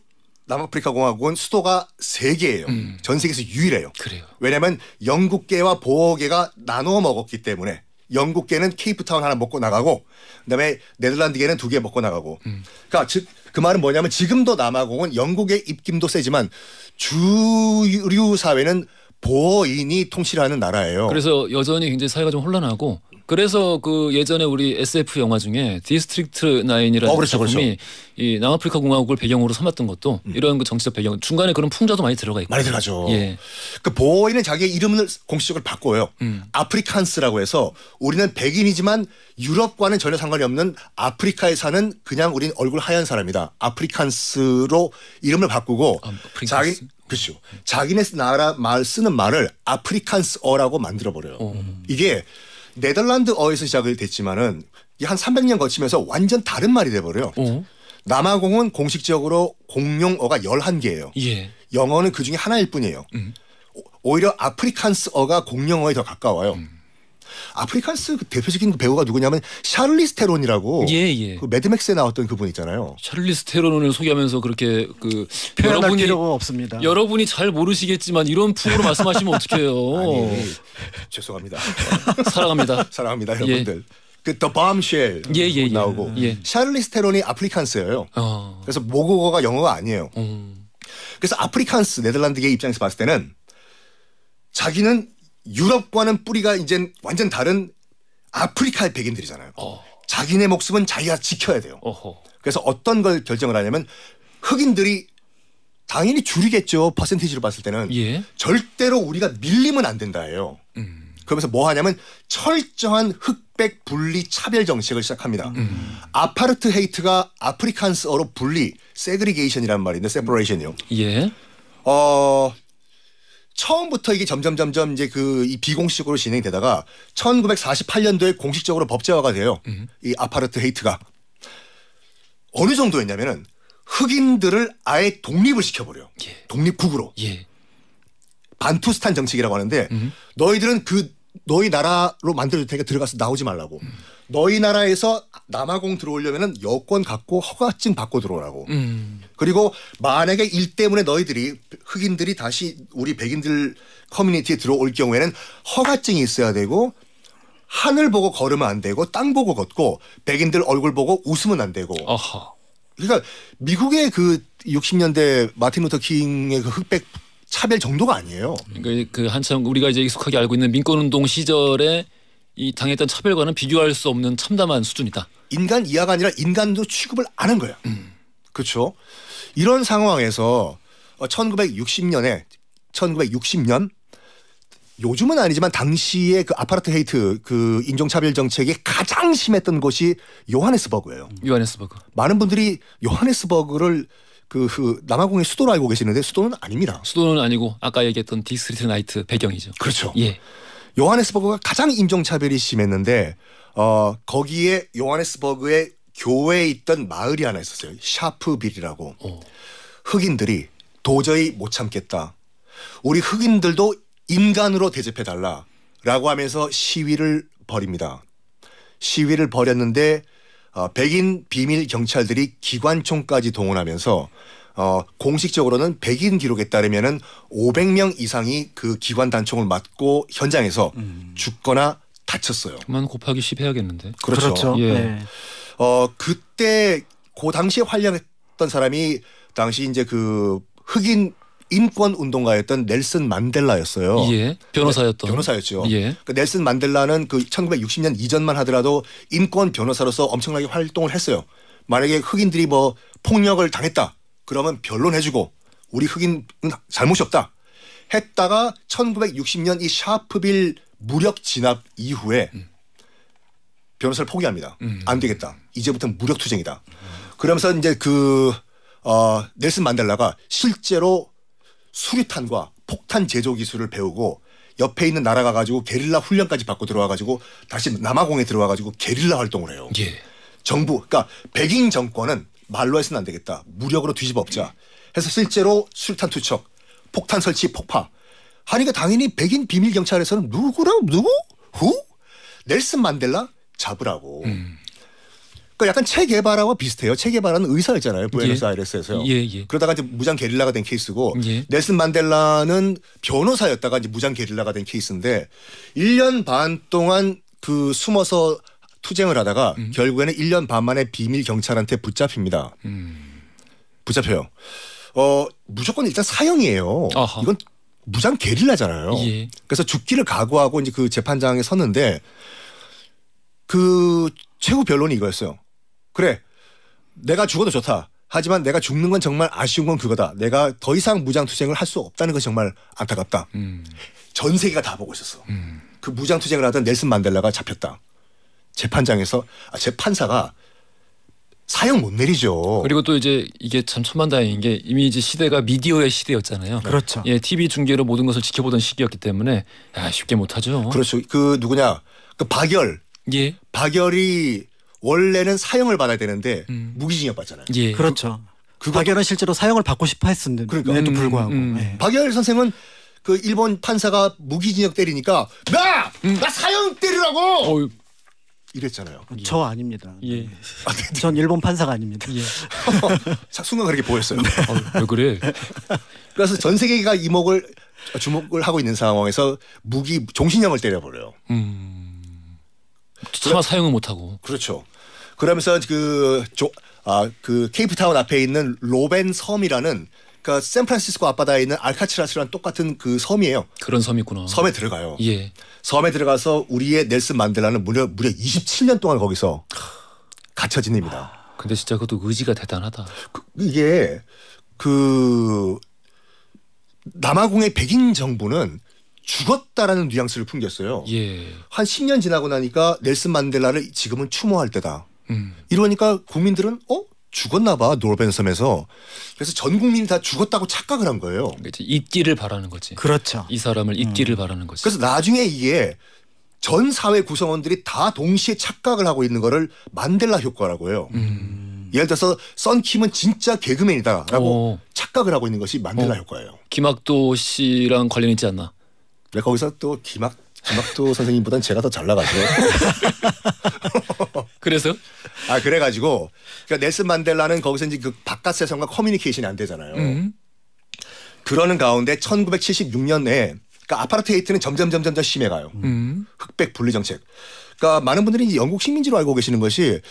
남아프리카 공화국은 수도가 3개예요. 전 세계에서 유일해요. 그래요. 왜냐하면 영국계와 보어계가 나눠 먹었기 때문에 영국계는 케이프타운 하나 먹고 나가고 그다음에 네덜란드계는 2개 먹고 나가고. 그러니까 즉 그 말은 뭐냐면 지금도 남아공은 영국의 입김도 세지만 주류 사회는 보어인이 통치하는 나라예요. 그래서 여전히 굉장히 사회가 좀 혼란하고 그래서 그 예전에 우리 SF 영화 중에 디스트릭트 9이라는 그렇죠, 작품이 이 남아프리카 공화국을 배경으로 삼았던 것도 이런 그 정치적 배경 중간에 그런 풍자도 많이 들어가 있고 많이 들어가죠. 예. 그 보어인은 자기의 이름을 공식적으로 바꿔요. 아프리칸스라고 해서 우리는 백인이지만 유럽과는 전혀 상관이 없는 아프리카에 사는 그냥 우린 얼굴 하얀 사람이다. 아프리칸스로 이름을 바꾸고 그렇죠. 자기네 나라 말 쓰는 말을 아프리칸스어라고 만들어버려요. 이게 네덜란드어에서 시작이 됐지만은 한 300년 거치면서 완전 다른 말이 돼버려요. 남아공은 공식적으로 공용어가 11개예요. 예. 영어는 그중에 하나일 뿐이에요. 오히려 아프리칸스어가 공용어에 더 가까워요. 아프리칸스 그 대표적인 그 배우가 누구냐면 샤를리스 테론이라고 예. 그 매드맥스에 나왔던 그분 있잖아요. 샤를리스 테론을 소개하면서 그렇게 그 표현할 필요가 없습니다. 여러분이 잘 모르시겠지만 이런 풍으로 말씀하시면 어떡해요. 아니, 죄송합니다. 사랑합니다. 사랑합니다 여러분들. 그 The Bombshell 예. 나오고 예. 샤를리스 테론이 아프리칸스예요. 그래서 모국어가 영어가 아니에요. 그래서 아프리칸스 네덜란드계 입장에서 봤을 때는 자기는 유럽과는 뿌리가 이제 완전 다른 아프리카의 백인들이잖아요. 자기네 목숨은 자기가 지켜야 돼요. 그래서 어떤 걸 결정을 하냐면 흑인들이 당연히 줄이겠죠. 퍼센티지로 봤을 때는. 예. 절대로 우리가 밀리면 안 된다예요. 그러면서 뭐 하냐면 철저한 흑백 분리 차별 정책을 시작합니다. 아파르트 헤이트가 아프리칸스어로 분리, 세그리게이션이라는 말인데 세퍼레이션이요. 예. 처음부터 이게 점점 이제 이 비공식으로 진행되다가 1948년도에 공식적으로 법제화가 돼요. 이 아파르트 헤이트가. 어느 정도였냐면은 흑인들을 아예 독립을 시켜버려요. 예. 독립국으로. 예. 반투스탄 정책이라고 하는데 너희들은 그 너희 나라로 만들어줄 테니까 들어가서 나오지 말라고. 너희 나라에서 남아공 들어오려면은 여권 갖고 허가증 받고 들어오라고. 그리고 만약에 일 때문에 너희들이 흑인들이 다시 우리 백인들 커뮤니티에 들어올 경우에는 허가증이 있어야 되고 하늘 보고 걸으면 안 되고 땅 보고 걷고 백인들 얼굴 보고 웃으면 안 되고. 아하. 그러니까 미국의 그 60년대 마틴 루터 킹의 그 흑백 차별 정도가 아니에요. 그러니까 그 한참 우리가 이제 익숙하게 알고 있는 민권운동 시절에 이 당했던 차별과는 비교할 수 없는 참담한 수준이다. 인간 이하가 아니라 인간도 취급을 안 한 거야. 그렇죠. 이런 상황에서 1960년 요즘은 아니지만 당시에 그 아파르트헤이트 그 인종차별 정책이 가장 심했던 곳이 요하네스버그예요. 요하네스버그. 많은 분들이 요하네스버그를 그 남아공의 수도로 알고 계시는데 수도는 아닙니다. 수도는 아니고 아까 얘기했던 디스트리트 나이트 배경이죠. 그렇죠. 예. 요하네스버그가 가장 인종차별이 심했는데 거기에 요하네스버그의 교회에 있던 마을이 하나 있었어요. 샤프빌이라고. 흑인들이 도저히 못 참겠다. 우리 흑인들도 인간으로 대접해달라라고 하면서 시위를 벌입니다. 시위를 벌였는데 백인 비밀 경찰들이 기관총까지 동원하면서 공식적으로는 백인 기록에 따르면은 500명 이상이 그 기관 단총을 맞고 현장에서 죽거나 다쳤어요. 그만 곱하기 10 해야겠는데. 그렇죠. 예. 네. 그때 그 당시에 활약했던 사람이 당시 이제 그 흑인 인권 운동가였던 넬슨 만델라였어요. 예. 변호사였던. 변호사였죠. 예. 그 넬슨 만델라는 그 1960년 이전만 하더라도 인권 변호사로서 엄청나게 활동을 했어요. 만약에 흑인들이 뭐 폭력을 당했다. 그러면 변론해주고 우리 흑인은 잘못이 없다. 했다가 1960년 이 샤프빌 무력 진압 이후에 변호사를 포기합니다. 안 되겠다. 이제부터 무력 투쟁이다. 그러면서 이제 넬슨 만델라가 실제로 수류탄과 폭탄 제조 기술을 배우고 옆에 있는 나라 가가지고 게릴라 훈련까지 받고 들어와가지고 다시 남아공에 들어와가지고 게릴라 활동을 해요. 예. 정부, 그러니까 백인 정권은 말로 해서는 안 되겠다. 무력으로 뒤집어 엎자. 해서 실제로 수류탄 투척, 폭탄 설치, 폭파. 하니까 당연히 백인 비밀 경찰에서는 누구? 넬슨 만델라 잡으라고. 그러니까 약간 체 게바라와 비슷해요. 체 게바라는 의사였잖아요. 부에노스아이레스에서요. 예. 그러다가 이제 무장 게릴라가 된 케이스고 예. 넬슨 만델라는 변호사였다가 이제 무장 게릴라가 된 케이스인데 1년 반 동안 그 숨어서 투쟁을 하다가 결국에는 1년 반 만에 비밀 경찰한테 붙잡힙니다. 붙잡혀요. 무조건 일단 사형이에요. 아하. 이건 무장 게릴라잖아요. 예. 그래서 죽기를 각오하고 이제 그 재판장에 섰는데 그 최후 변론이 이거였어요. 그래, 내가 죽어도 좋다. 하지만 내가 죽는 건 정말 아쉬운 건 그거다. 내가 더 이상 무장 투쟁을 할 수 없다는 것이 정말 안타깝다. 전 세계가 다 보고 있었어. 그 무장 투쟁을 하던 넬슨 만델라가 잡혔다. 재판장에서 재판사가 사형 못 내리죠. 그리고 또 이제 이게 참 천만다행인 게 이미 이제 시대가 미디어의 시대였잖아요. 그렇죠. 예, TV 중계로 모든 것을 지켜보던 시기였기 때문에 쉽게 못하죠. 그렇죠. 그 누구냐? 그 박열. 예. 박열이 원래는 사형을 받아야 되는데 무기징역 받잖아요. 예. 그렇죠. 박열은 실제로 사형을 받고 싶어 했었는데도 그러니까. 불구하고. 예. 박열 선생은 그 일본 판사가 무기징역 때리니까 나 사형 때리라고 이랬잖아요. 저 아닙니다. 예. 전 일본 판사가 아닙니다. 예. 순간 그렇게 보였어요. 왜 그래? 그래서 전 세계가 주목을 하고 있는 상황에서 종신형을 때려버려요. 차마 사용은 못하고. 그렇죠. 그러면서 그 케이프타운 앞에 있는 로벤 섬이라는 그러니까 샌프란시스코 앞바다에 있는 알카츠라스랑 똑같은 그 섬이에요. 그런 섬이 있구나. 섬에 들어가요. 예. 섬에 들어가서 우리의 넬슨 만델라는 무려 27년 동안 거기서 갇혀 지냅니다. 근데 진짜 그것도 의지가 대단하다. 이게 그 남아공의 백인 정부는 죽었다라는 뉘앙스를 풍겼어요. 예. 한 10년 지나고 나니까 넬슨 만델라를 지금은 추모할 때다. 이러니까 국민들은 죽었나 봐 노르벤 섬에서. 그래서 전 국민이 다 죽었다고 착각을 한 거예요. 그러니까 이제 잊기를 바라는 거지. 그렇죠. 이 사람을 잊기를 바라는 거지. 그래서 나중에 이게 전 사회 구성원들이 다 동시에 착각을 하고 있는 거를 만델라 효과라고 해요. 예를 들어서 썬킴은 진짜 개그맨이다라고 착각을 하고 있는 것이 만델라 효과예요. 김학도 씨랑 관련 있지 않나? 네, 거기서 또 김학 김학도 선생님보단 제가 더 잘 나가죠. 그래서 그래가지고 그러니까 넬슨 만델라는 거기서 이제 그 바깥 세상과 커뮤니케이션이 안 되잖아요. 그러는 가운데 1976년에 그러니까 아파르테이트는 점점 심해가요. 흑백 분리 정책. 그러니까 많은 분들이 이제 영국 식민지로 알고 계시는 것이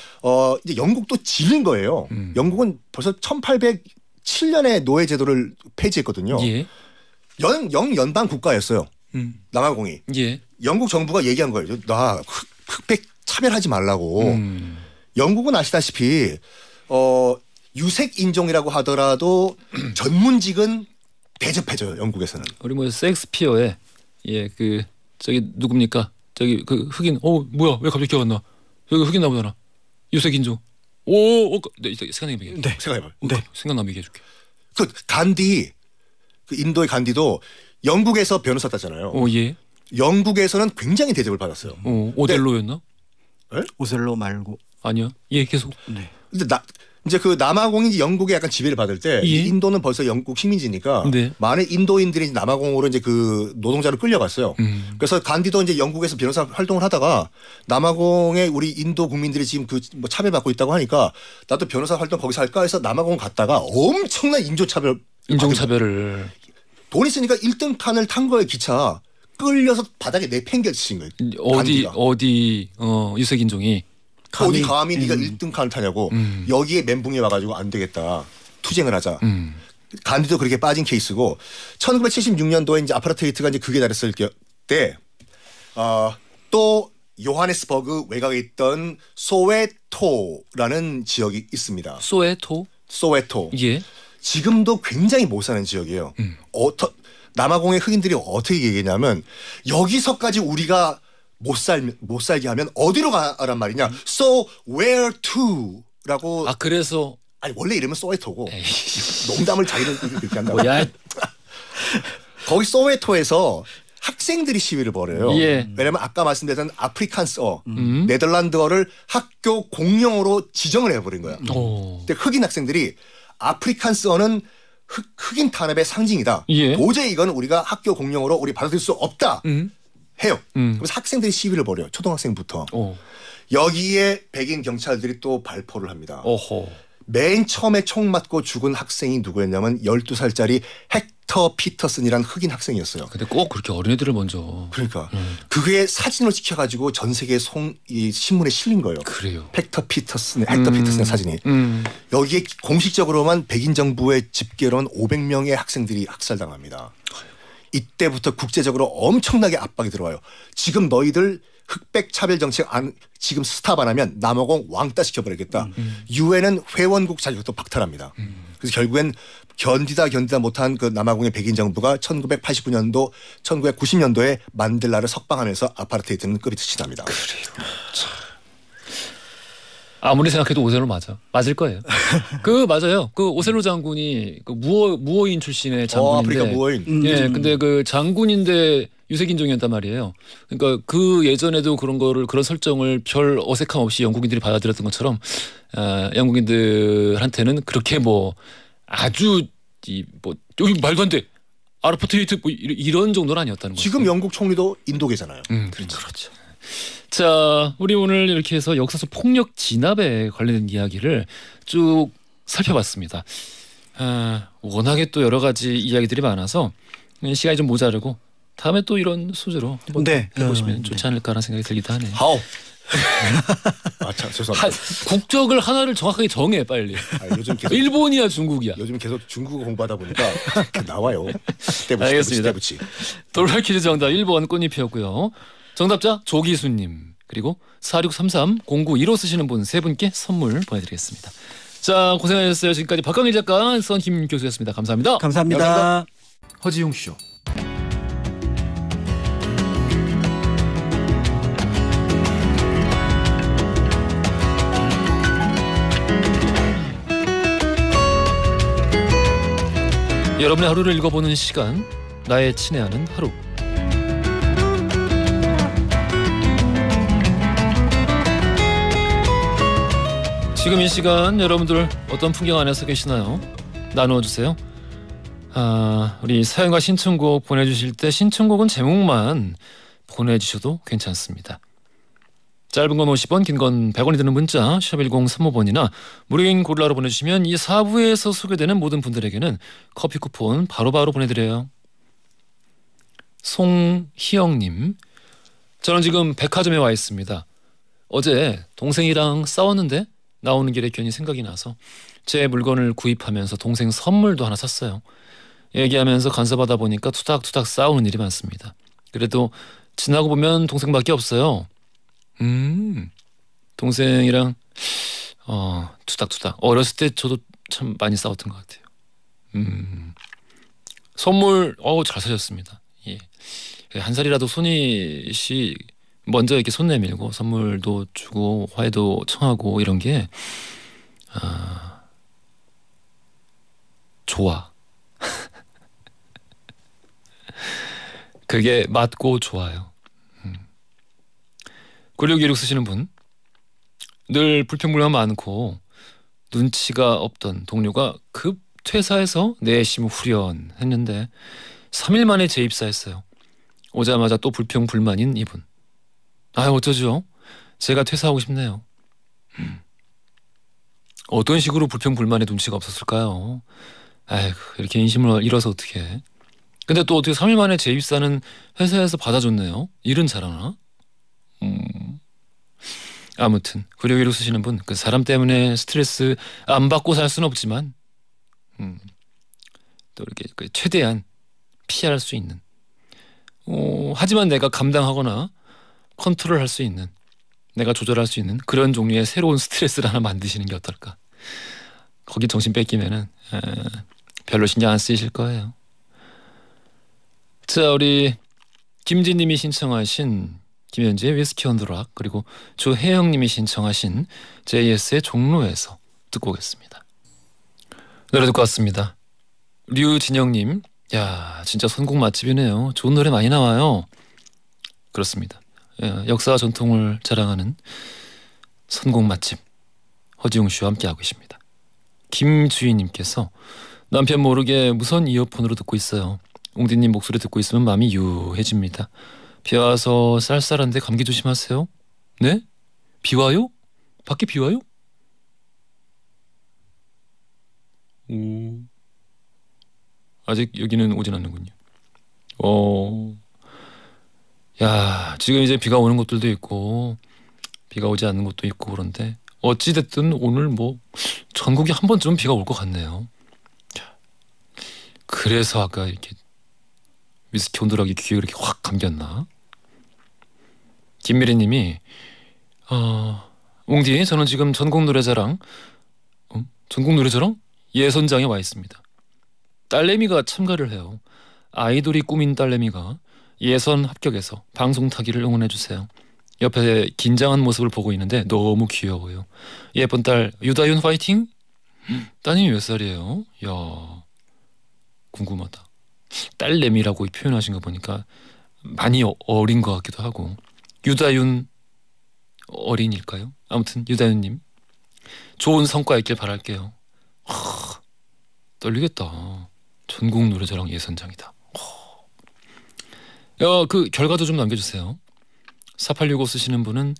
이제 영국도 지른 거예요. 영국은 벌써 1807년에 노예 제도를 폐지했거든요. 예. 영연방 국가였어요. 남아공이. 예. 영국 정부가 얘기한 거예요. 나 흑백 차별하지 말라고. 영국은 아시다시피 유색 인종이라고 하더라도 전문직은 대접해줘요. 영국에서는. 우리 뭐 셰익스피어의 그 저기 누굽니까? 저기 그 흑인. 뭐야? 왜 갑자기 기억 안 나? 저기 흑인 나오잖아. 유색 인종. 네, 생각나면 얘기해. 네, 생각해봐요. 네. 생각나면 얘기해줄게. 그 간디, 그 인도의 간디도 영국에서 변호사 땄잖아요. 예. 영국에서는 굉장히 대접을 받았어요. 오델로였나? 네? 오셀로 말고. 아니야. 예, 계속. 네. 근데 이제 그 남아공이 영국에 약간 지배를 받을 때 예? 인도는 벌써 영국 식민지니까 네. 많은 인도인들이 남아공으로 이제 그 노동자로 끌려갔어요. 그래서 간디도 이제 영국에서 변호사 활동을 하다가 남아공에 우리 인도 국민들이 지금 그 뭐 차별받고 있다고 하니까 나도 변호사 활동 거기서 할까 해서 남아공 갔다가 엄청난 인종차별을. 돈 있으니까 1등 칸을 탄 거예요. 기차. 끌려서 바닥에 내팽개치신 거예요. 어디 유색 인종이 어디 감히 네가 1등 칸을 타냐고. 여기에 멘붕이 와가지고 안 되겠다. 투쟁을 하자. 간디도 그렇게 빠진 케이스고 1976년도에 이제 아파르테이트가 이제 극에 달했을 때 또 요하네스버그 외곽에 있던 소웨토라는 지역이 있습니다. 소웨토. 예. 지금도 굉장히 못 사는 지역이에요. 남아공의 흑인들이 어떻게 얘기했냐면 여기서까지 우리가 못 살게 하면 어디로 가란 말이냐. So where to라고. 그래서 아니 원래 이름은 소웨토고 농담을 자기는 그렇게 한다고. 뭐야? 거기 소웨토에서 학생들이 시위를 벌여요. 예. 왜냐하면 아까 말씀드렸던 아프리칸스어, 네덜란드어를 학교 공용어로 지정을 해버린 거야. 근데 흑인 학생들이 아프리칸스어는 흑인 탄압의 상징이다. 예. 도저히 이건 우리가 학교 공용어로 우리 받아들일 수 없다. 해요. 그래서 학생들이 시위를 벌여요. 초등학생부터. 여기에 백인 경찰들이 또 발포를 합니다. 맨 처음에 총 맞고 죽은 학생이 누구였냐면 12살짜리 헥터 피터슨이라는 흑인 학생이었어요. 근데 꼭 그렇게 어린애들을 먼저. 그러니까 그게 사진을 찍혀가지고 전 세계 이 신문에 실린 거예요. 그래요. 헥터 피터슨의 사진이. 여기에 공식적으로만 백인 정부의 집계로는 500명의 학생들이 학살당합니다. 이때부터 국제적으로 엄청나게 압박이 들어와요. 지금 너희들 흑백 차별 정책 지금 스탑 안 하면 남아공 왕따 시켜버리겠다. 유엔은 회원국 자격도 박탈합니다. 그래서 결국엔 견디다 못한 그 남아공의 백인 정부가 1989년도, 1990년도에 만델라를 석방하면서 아파르테이트는 끝이 납니다. 그래요. 아무리 생각해도 오셀로 맞을 거예요. 맞아요. 그 오셀로 장군이 그 무어인 출신의 장군인데. 아프리카 무어인. 예, 근데 그 장군인데 유색 인종이었단 말이에요. 그러니까 그 예전에도 그런 설정을 별 어색함 없이 영국인들이 받아들였던 것처럼 영국인들한테는 그렇게 뭐 아주 여기 말도 안 돼. 아파르테이트 이런 정도는 아니었다는 거죠. 지금 영국 총리도 인도계잖아요. 그렇죠. 자, 우리 오늘 이렇게 해서 역사 속 폭력 진압에 관련된 이야기를 쭉 살펴봤습니다. 워낙에 또 여러 가지 이야기들이 많아서 시간이 좀 모자르고 다음에 또 이런 소재로 한번 해보시면 좋지 않을까라는 생각이 들기도 하네요. 하오. 죄송합니다. 국적을 하나를 정확하게 정해 빨리. 요즘 계속 일본이야 중국이야. 요즘 계속 중국어 공부하다 보니까 나와요. 알겠습니다. 때부치. 돌발 퀴즈 정답 1번 꽃잎이었고요. 정답자 조기수님 그리고 4633-0915 쓰시는 분 세 분께 선물 보내드리겠습니다. 자, 고생하셨어요. 지금까지 박광일 작가, 선김 교수였습니다. 감사합니다. 감사합니다. 허지용 쇼. 여러분의 하루를 읽어보는 시간, 나의 친애하는 하루. 지금 이 시간 여러분들 어떤 풍경 안에서 계시나요? 나누어주세요. 우리 사연과 신청곡 보내주실 때 신청곡은 제목만 보내주셔도 괜찮습니다. 짧은 건 50원, 긴 건 100원이 드는 문자 샵 1035번이나 무료인 고릴라로 보내주시면 이 4부에서 소개되는 모든 분들에게는 커피 쿠폰 바로바로 보내드려요. 송희영님, 저는 지금 백화점에 와 있습니다. 어제 동생이랑 싸웠는데 나오는 길에 괜히 생각이 나서 제 물건을 구입하면서 동생 선물도 하나 샀어요. 얘기하면서 간섭하다 보니까 투닥투닥 싸우는 일이 많습니다. 그래도 지나고 보면 동생밖에 없어요. 동생이랑 투닥투닥. 어렸을 때 저도 참 많이 싸웠던 것 같아요. 선물 잘 사셨습니다. 예. 한 살이라도 손이 씨 먼저 이렇게 손 내밀고 선물도 주고 화해도 청하고 이런 게 좋아. 그게 맞고 좋아요. 9616 쓰시는 분, 늘 불평불만 많고 눈치가 없던 동료가 급 퇴사해서 내심 후련했는데 3일 만에 재입사했어요. 오자마자 또 불평불만인 이분. 어쩌죠? 제가 퇴사하고 싶네요. 어떤 식으로 불평불만의 눈치가 없었을까요? 아이고, 이렇게 인심을 잃어서 어떡해. 근데 또 어떻게 3일 만에 재입사는 회사에서 받아줬네요. 일은 잘하나? 아무튼 9616 쓰시는 분, 그 사람 때문에 스트레스 안 받고 살 수는 없지만 또 이렇게 최대한 피할 수 있는 하지만 내가 감당하거나 컨트롤할 수 있는, 내가 조절할 수 있는 그런 종류의 새로운 스트레스를 하나 만드시는 게 어떨까. 거기 정신 뺏기면은 별로 신경 안 쓰이실 거예요. 자, 우리 김진님이 신청하신 김현지의 위스키 온 더 락, 그리고 조혜영님이 신청하신 JS의 종로에서 듣고 오겠습니다. 노래 듣고 왔습니다. 류진영님, 야 진짜 선곡 맛집이네요. 좋은 노래 많이 나와요. 그렇습니다. 역사와 전통을 자랑하는 선곡 맛집 허지웅 씨와 함께하고 계십니다. 김주희님께서 남편 모르게 무선 이어폰으로 듣고 있어요. 웅디님 목소리 듣고 있으면 마음이 유해집니다. 비 와서 쌀쌀한데 감기 조심하세요. 네? 비 와요? 밖에 비 와요? 아직 여기는 오진 않는군요. 야, 지금 이제 비가 오는 곳들도 있고 비가 오지 않는 곳도 있고 그런데 어찌됐든 오늘 뭐 전국에 한 번쯤은 비가 올 것 같네요. 그래서 아까 이렇게 위스키 온도락이 귀에 그렇게 확 감겼나? 김미래님이 웅디, 저는 지금 전국 노래자랑 예선장에 와 있습니다. 딸내미가 참가를 해요. 아이돌이 꾸민 딸내미가 예선 합격해서 방송 타기를 응원해주세요. 옆에 긴장한 모습을 보고 있는데 너무 귀여워요. 예쁜 딸 유다윤 파이팅! 따님이 몇 살이에요? 야, 궁금하다. 딸내미라고 표현하신 거 보니까 많이 어린 것 같기도 하고. 유다윤 어린일까요? 아무튼 유다윤님 좋은 성과 있길 바랄게요. 떨리겠다. 전국 노래자랑 예선장이다. 그 결과도 좀 남겨주세요. 4865 쓰시는 분은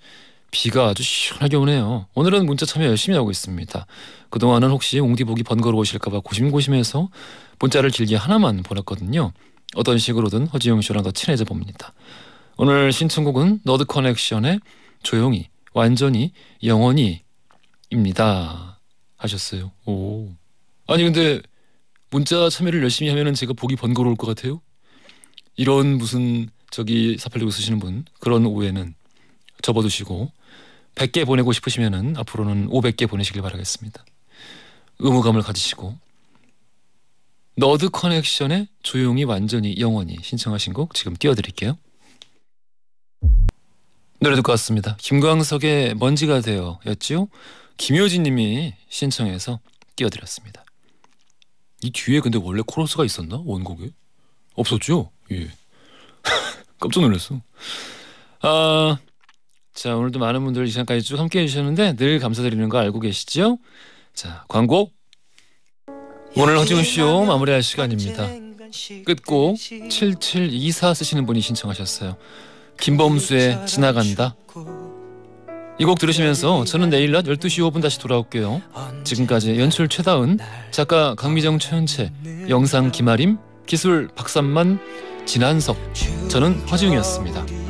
비가 아주 시원하게 오네요. 오늘은 문자 참여 열심히 하고 있습니다. 그동안은 혹시 옹디 보기 번거로우실까봐 고심고심해서 문자를 길게 하나만 보냈거든요. 어떤 식으로든 허지영 씨랑 더 친해져 봅니다. 오늘 신청곡은 너드 커넥션의 조용히 완전히 영원히입니다 하셨어요. 오, 아니 근데 문자 참여를 열심히 하면은 제가 보기 번거로울 것 같아요. 이런 무슨 4865 쓰시는 분, 그런 오해는 접어두시고 100개 보내고 싶으시면은 앞으로는 500개 보내시길 바라겠습니다. 의무감을 가지시고 너드 커넥션의 조용히 완전히 영원히 신청하신 곡 지금 띄워드릴게요. 노래 듣고 왔습니다. 김광석의 먼지가 되어 였지요. 김효진 님이 신청해서 띄워드렸습니다. 이 뒤에 근데 원래 코러스가 있었나? 원곡에? 없었죠? 예. 깜짝 놀랐어. 자, 오늘도 많은 분들 이 시간까지 쭉 함께 해주셨는데 늘 감사드리는 거 알고 계시죠? 자, 광고. 오늘 허지훈 쇼 마무리할 시간입니다. 끝곡 7724 쓰시는 분이 신청하셨어요. 김범수의 지나간다. 이 곡 들으시면서 저는 내일 낮 12시 5분 다시 돌아올게요. 지금까지 연출 최다은, 작가 강미정, 최현채, 영상 김아림, 기술 박삼만, 진한석, 저는 허지웅이었습니다.